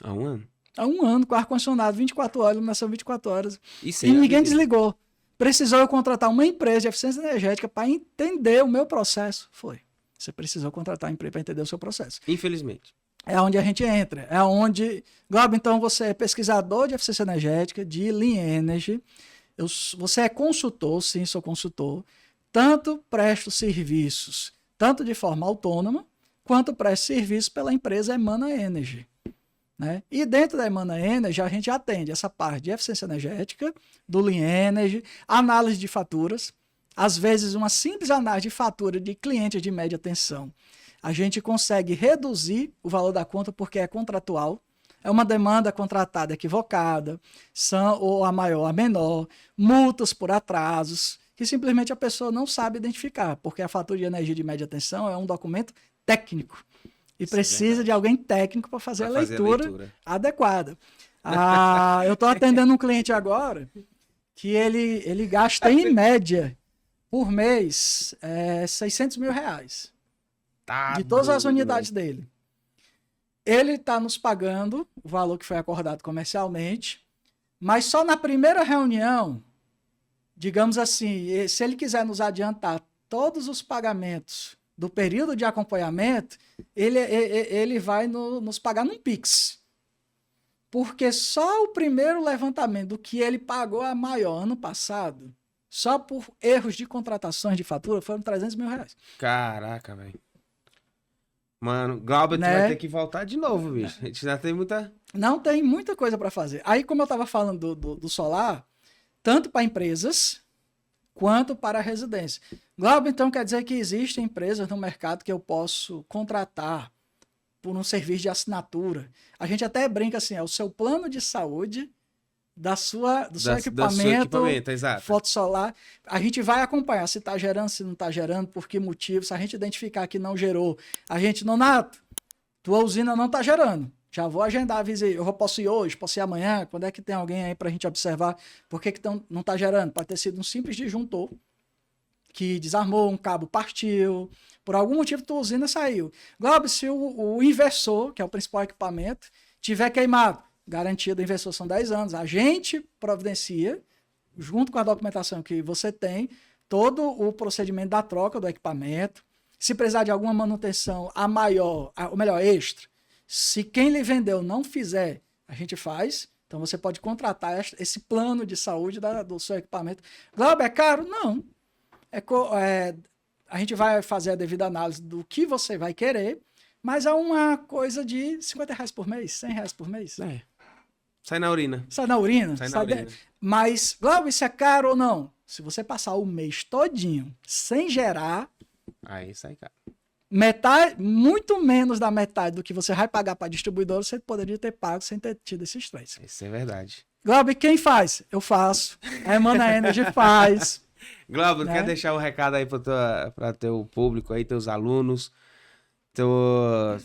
A: Há 1 ano?
B: Há 1 ano, com ar-condicionado 24 horas, iluminação 24 horas.
A: E
B: ninguém desligou. Precisou eu contratar uma empresa de eficiência energética para entender o meu processo. Foi. Você precisou contratar uma empresa para entender o seu processo.
A: Infelizmente.
B: É onde a gente entra. É onde... Glauber, então você é pesquisador de eficiência energética, de Lean Energy. Você é consultor, sim, sou consultor. Tanto presto serviços, tanto de forma autônoma, quanto presto serviços pela empresa Emana Energy. Né? E dentro da Emana Energy, a gente atende essa parte de eficiência energética, do Lean Energy, análise de faturas, às vezes uma simples análise de fatura de clientes de média tensão. A gente consegue reduzir o valor da conta porque é contratual, é uma demanda contratada equivocada, ou a maior ou a menor, multas por atrasos, que simplesmente a pessoa não sabe identificar, porque a fatura de energia de média tensão é um documento técnico. E precisa de alguém técnico para fazer a leitura adequada. Eu estou atendendo um cliente agora que ele gasta em média por mês R$600 mil. De todas as unidades dele. Ele está nos pagando o valor que foi acordado comercialmente, mas só na primeira reunião, digamos assim, se ele quiser nos adiantar todos os pagamentos do período de acompanhamento, ele vai nos pagar num Pix. Porque só o primeiro levantamento do que ele pagou a maior ano passado, só por erros de contratações de fatura, foram R$300 mil.
A: Caraca, velho. Mano, Glauber,
B: né?
A: tu vai ter que voltar de novo, bicho. A gente já tem muita...
B: Não tem muita coisa para fazer. Aí, como eu estava falando do solar, tanto para empresas quanto para a residência. Glauber, então, quer dizer que existem empresas no mercado que eu posso contratar por um serviço de assinatura. A gente até brinca assim, é o seu plano de saúde do seu equipamento,
A: exato.
B: foto solar. A gente vai acompanhar se está gerando, se não está gerando, por que motivo. Se a gente identificar que não gerou, a gente, Nonato, tua usina não está gerando. Já vou agendar a visita. Eu posso ir hoje, posso ir amanhã. Quando é que tem alguém aí para a gente observar por que não está gerando? Pode ter sido um simples disjuntor que desarmou, um cabo partiu, por algum motivo tua usina saiu. Glauber, se o inversor, que é o principal equipamento, tiver queimado, garantia do inversor são 10 anos. A gente providencia, junto com a documentação que você tem, todo o procedimento da troca do equipamento. Se precisar de alguma manutenção ou melhor, extra, se quem lhe vendeu não fizer, a gente faz. Então você pode contratar esse plano de saúde do seu equipamento. Glauber, é caro? Não. A gente vai fazer a devida análise do que você vai querer, mas é uma coisa de R$50 por mês, R$100 por mês.
A: É. Sai na urina.
B: Sai na urina. Mas, Glauber, isso é caro ou não? Se você passar o mês todinho sem gerar,
A: aí sai caro.
B: Metade, muito menos da metade do que você vai pagar para distribuidor, você poderia ter pago sem ter tido esse estresse.
A: Isso é verdade.
B: Glauber, quem faz? Eu faço. A Emana Energy faz.
A: Glauber, quer deixar um recado aí para teu público aí, teus alunos,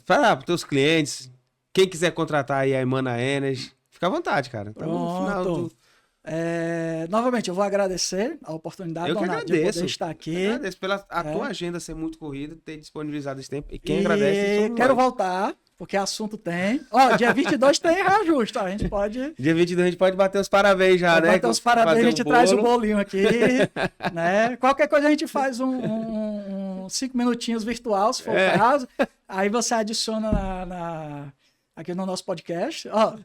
A: para teus clientes, quem quiser contratar aí a Emana Energy, fica à vontade, cara. Então, no final
B: novamente, eu vou agradecer a oportunidade,
A: Donato,
B: de poder estar aqui.
A: Eu agradeço pela tua agenda ser muito corrida, ter disponibilizado esse tempo. E quem agradece...
B: Quero voltar, porque assunto tem. Ó, dia 22 tem reajuste, a gente pode...
A: Dia 22 a gente pode bater os parabéns já, né?
B: Bater os parabéns, a gente traz o bolinho aqui, né? Qualquer coisa a gente faz 5 minutinhos virtual, se for o caso. Aí você adiciona aqui no nosso podcast, ó,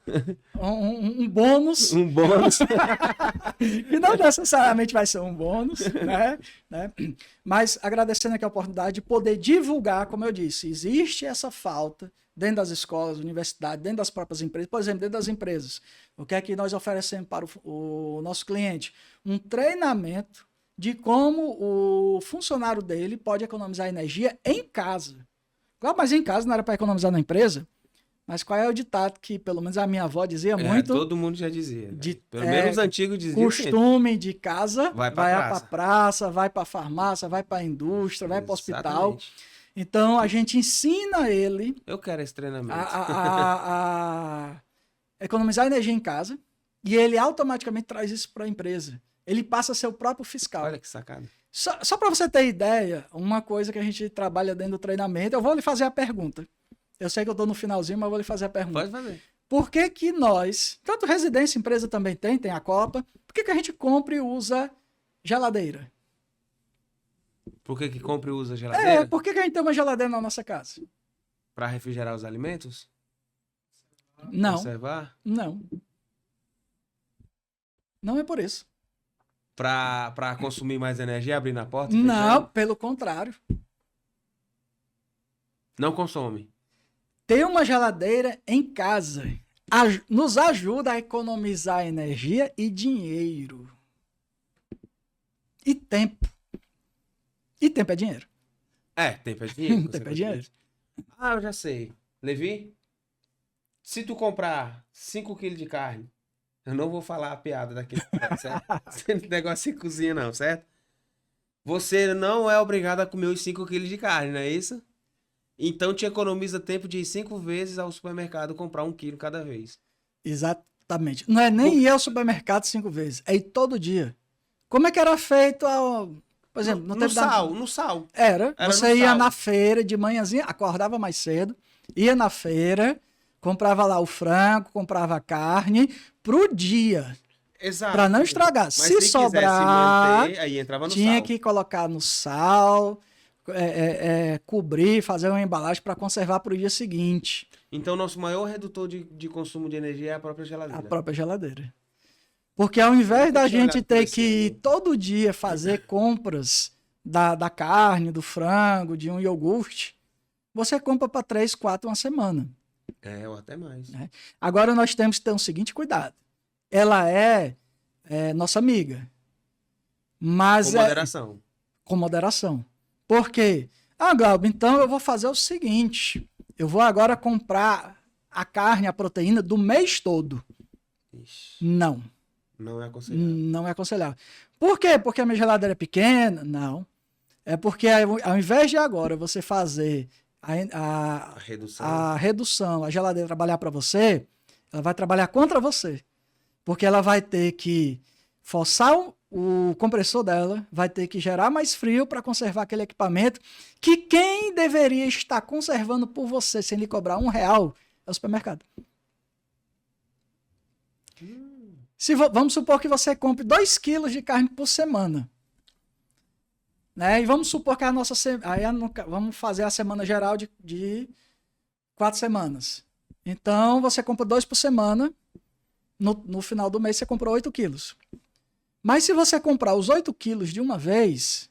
B: um bônus.
A: Um bônus.
B: Que não necessariamente vai ser um bônus, né? Mas agradecendo aqui a oportunidade de poder divulgar, como eu disse, existe essa falta dentro das escolas, universidades, dentro das próprias empresas. Por exemplo, dentro das empresas, o que é que nós oferecemos para o nosso cliente? Um treinamento de como o funcionário dele pode economizar energia em casa. Claro, mas em casa não era para economizar na empresa? Mas qual é o ditado que, pelo menos a minha avó dizia muito?
A: Todo mundo já dizia. Pelo menos os antigos diziam.
B: Costume de casa, vai para praça, vai para farmácia, vai para a indústria, vai para o hospital. Então, a gente ensina ele...
A: Eu quero esse treinamento.
B: A economizar energia em casa e ele automaticamente traz isso para a empresa. Ele passa a ser o próprio fiscal.
A: Olha que sacada.
B: Só para você ter ideia, uma coisa que a gente trabalha dentro do treinamento, eu vou lhe fazer a pergunta. Eu sei que eu estou no finalzinho, mas eu vou lhe fazer a pergunta.
A: Pode fazer.
B: Por que nós, tanto residência, empresa também tem a Copa, por que a gente compra e usa geladeira?
A: Por que compra e usa geladeira?
B: Por que a gente tem uma geladeira na nossa casa?
A: Para refrigerar os alimentos?
B: Não.
A: Conservar?
B: Não. Não é por isso.
A: Para consumir mais energia, abrir na porta?
B: Não, pelo contrário.
A: Não consome.
B: Ter uma geladeira em casa nos ajuda a economizar energia e dinheiro. E tempo. E tempo é dinheiro.
A: Tempo é dinheiro.
B: Tempo é dinheiro.
A: Eu já sei. Levi, se tu comprar 5 kg de carne, eu não vou falar a piada daquele, certo? Esse negócio de cozinha não, certo? Você não é obrigado a comer os 5 kg de carne, não é isso? Então te economiza tempo de ir 5 vezes ao supermercado comprar 1 quilo cada vez.
B: Exatamente. Não é nem ir ao supermercado 5 vezes, é ir todo dia. Como é que era feito por exemplo,
A: no sal.
B: Era você ia na feira de manhãzinha, acordava mais cedo, ia na feira, comprava lá o frango, comprava a carne pro dia.
A: Exato.
B: Para não estragar. Mas se sobrar, manter, aí entrava no tinha sal. Que colocar no sal, cobrir, fazer uma embalagem para conservar para o dia seguinte.
A: Então, nosso maior redutor de consumo de energia é a própria geladeira.
B: A própria geladeira. Porque ao invés da gente ter que todo dia fazer compras da carne, do frango, de um iogurte, você compra para 3, 4, uma semana.
A: Ou até mais.
B: Né? Agora nós temos que ter o seguinte cuidado. Ela é nossa amiga. Mas
A: com moderação.
B: Com moderação. Por quê? Glauber, então eu vou fazer o seguinte. Eu vou agora comprar a carne, a proteína do mês todo.
A: Ixi.
B: Não.
A: Não é aconselhável.
B: Não é aconselhável. Por quê? Porque a minha geladeira é pequena? Não. É porque ao invés de agora você fazer a redução, a geladeira trabalhar para você, ela vai trabalhar contra você. Porque ela vai ter que forçar o compressor dela, vai ter que gerar mais frio para conservar aquele equipamento que quem deveria estar conservando por você sem lhe cobrar R$1 é o supermercado. Vamos supor que você compre 2 quilos de carne por semana. Né? E vamos supor que vamos fazer a semana geral de 4 semanas. Então, você compra 2 por semana. No final do mês, você comprou 8 quilos. Mas se você comprar os 8 quilos de uma vez,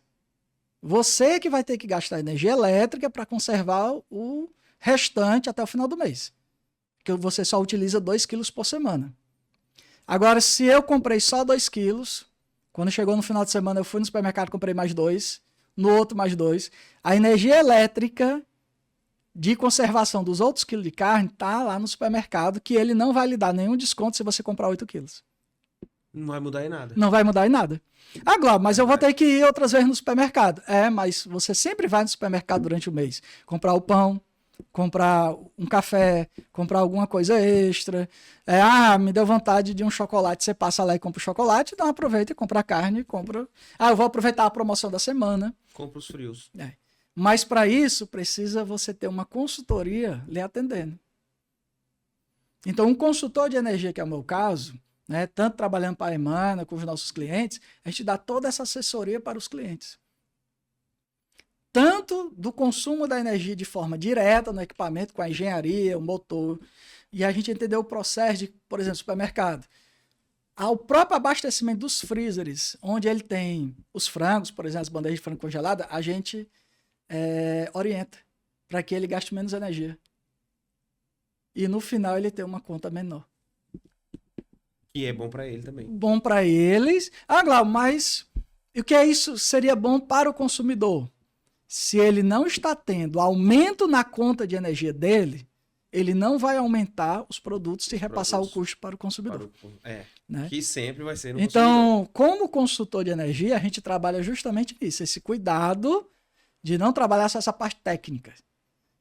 B: você que vai ter que gastar energia elétrica para conservar o restante até o final do mês. Porque você só utiliza 2 quilos por semana. Agora, se eu comprei só 2 quilos, quando chegou no final de semana, eu fui no supermercado e comprei mais 2, no outro mais 2, a energia elétrica de conservação dos outros quilos de carne está lá no supermercado, que ele não vai lhe dar nenhum desconto se você comprar 8 quilos.
A: Não vai mudar em nada.
B: Não vai mudar em nada. Glauber, mas eu vou ter que ir outras vezes no supermercado. Mas você sempre vai no supermercado durante o mês. Comprar o pão, comprar um café, comprar alguma coisa extra. Me deu vontade de um chocolate. Você passa lá e compra o chocolate, então aproveita e compra a carne, compra. Eu vou aproveitar a promoção da semana.
A: Compra os frios.
B: Mas para isso, precisa você ter uma consultoria lhe atendendo. Então, um consultor de energia, que é o meu caso, né, tanto trabalhando para a Emana com os nossos clientes, a gente dá toda essa assessoria para os clientes. Tanto do consumo da energia de forma direta no equipamento, com a engenharia, o motor, e a gente entendeu o processo de, por exemplo, supermercado. Ao próprio abastecimento dos freezers, onde ele tem os frangos, por exemplo, as bandejas de frango congelada, a gente orienta para que ele gaste menos energia. E no final ele tem uma conta menor.
A: E é bom para ele também.
B: Bom para eles. Glauber, mas o que é isso? Seria bom para o consumidor. Se ele não está tendo aumento na conta de energia dele, ele não vai aumentar os produtos e repassar o custo para o consumidor.
A: Né? Que sempre vai ser no
B: consumidor. Então, como consultor de energia, a gente trabalha justamente isso, esse cuidado de não trabalhar só essa parte técnica,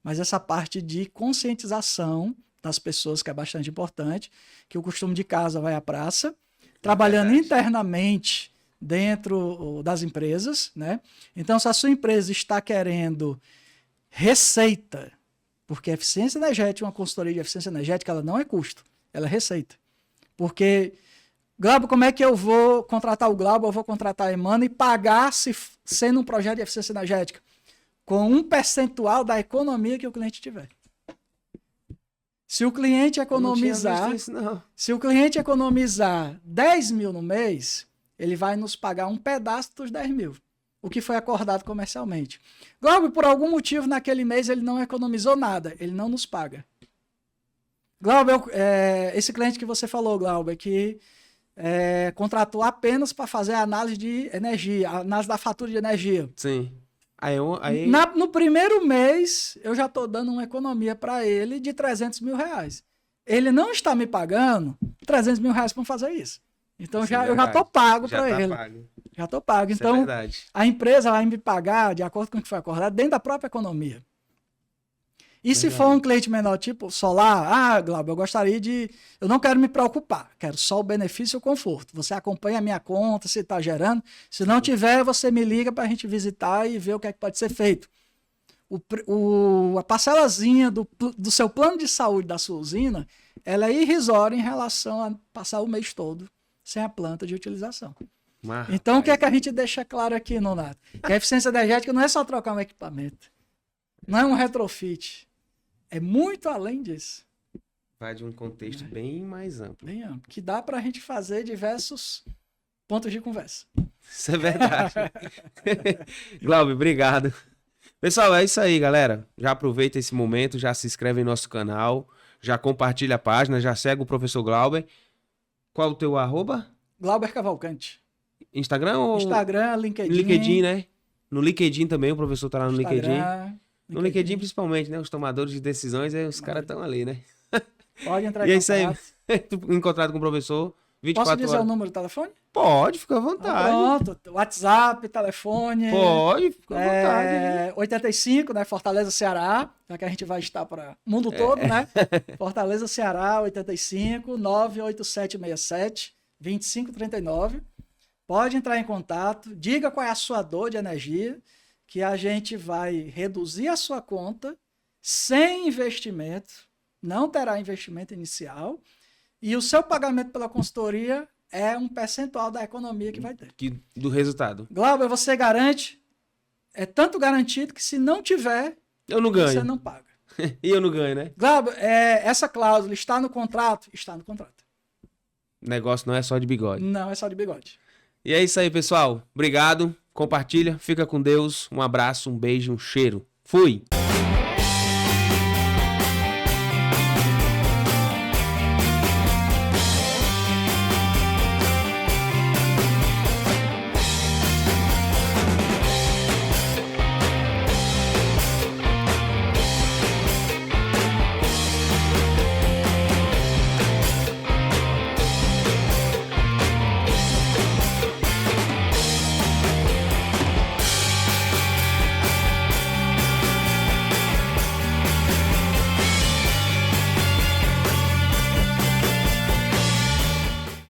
B: mas essa parte de conscientização das pessoas, que é bastante importante, que o costume de casa vai à praça, trabalhando internamente dentro das empresas, né? Então, se a sua empresa está querendo receita, porque eficiência energética, uma consultoria de eficiência energética, ela não é custo, ela é receita. Porque, Glauber, como é que eu vou contratar o Glauber, eu vou contratar a Emana e pagar sendo um projeto de eficiência energética? Com um percentual da economia que o cliente tiver. Se o cliente economizar 10 mil no mês, ele vai nos pagar um pedaço dos 10 mil, o que foi acordado comercialmente. Glauber, por algum motivo, naquele mês ele não economizou nada, ele não nos paga. Glauber, esse cliente que você falou, Glauber, que contratou apenas para fazer a análise de energia, a análise da fatura de energia.
A: Sim.
B: No primeiro mês, eu já estou dando uma economia para ele de 300 mil reais. Ele não está me pagando 300 mil reais para fazer isso. Então, eu já estou pago para ele. Já estou pago. Então, a empresa vai me pagar de acordo com o que foi acordado dentro da própria economia. E se for um cliente menor, tipo solar, Glauber, eu não quero me preocupar, quero só o benefício e o conforto. Você acompanha a minha conta, se está gerando. Se não tiver, você me liga para a gente visitar e ver o que é que pode ser feito. A parcelazinha do seu plano de saúde da sua usina, ela é irrisória em relação a passar o mês todo sem a planta de utilização. Então, o que é que a gente deixa claro aqui, Nonato? Que a eficiência energética não é só trocar um equipamento. Não é um retrofit. É muito além disso.
A: Vai de um contexto bem mais amplo.
B: Bem amplo. Que dá para a gente fazer diversos pontos de conversa.
A: Isso é verdade. Glauber, obrigado. Pessoal, é isso aí, galera. Já aproveita esse momento, já se inscreve em nosso canal, já compartilha a página, já segue o professor Glauber. Qual o teu arroba?
B: Glauber Cavalcante.
A: Instagram ou...
B: Instagram, LinkedIn.
A: LinkedIn, né? No LinkedIn também, o professor tá lá no LinkedIn.
B: Instagram,
A: No LinkedIn principalmente, né? Os tomadores de decisões, aí os caras estão ali, né?
B: Pode entrar
A: E
B: em
A: é isso aí.
B: contato.
A: Encontrado com o professor, 24
B: Posso dizer
A: horas.
B: o número do telefone?
A: Pode, fica à
B: Ah,
A: vontade.
B: pronto. WhatsApp, telefone.
A: Pode, fica à vontade.
B: 85, né? Fortaleza, Ceará. Já que a gente vai estar para o mundo todo, né? Fortaleza, Ceará, 85 98767 2539. Pode entrar em contato, diga qual é a sua dor de energia, que a gente vai reduzir a sua conta sem investimento, não terá investimento inicial, e o seu pagamento pela consultoria é um percentual da economia que vai ter.
A: Do resultado.
B: Glauber, você garante? É tanto garantido que se não tiver,
A: Eu não ganho.
B: você não paga.
A: E eu não ganho, né?
B: Glauber, essa cláusula está no contrato? Está no contrato.
A: O negócio não é só de bigode.
B: Não é só de bigode.
A: E é isso aí, pessoal. Obrigado. Compartilha. Fica com Deus. Um abraço, um beijo, um cheiro. Fui!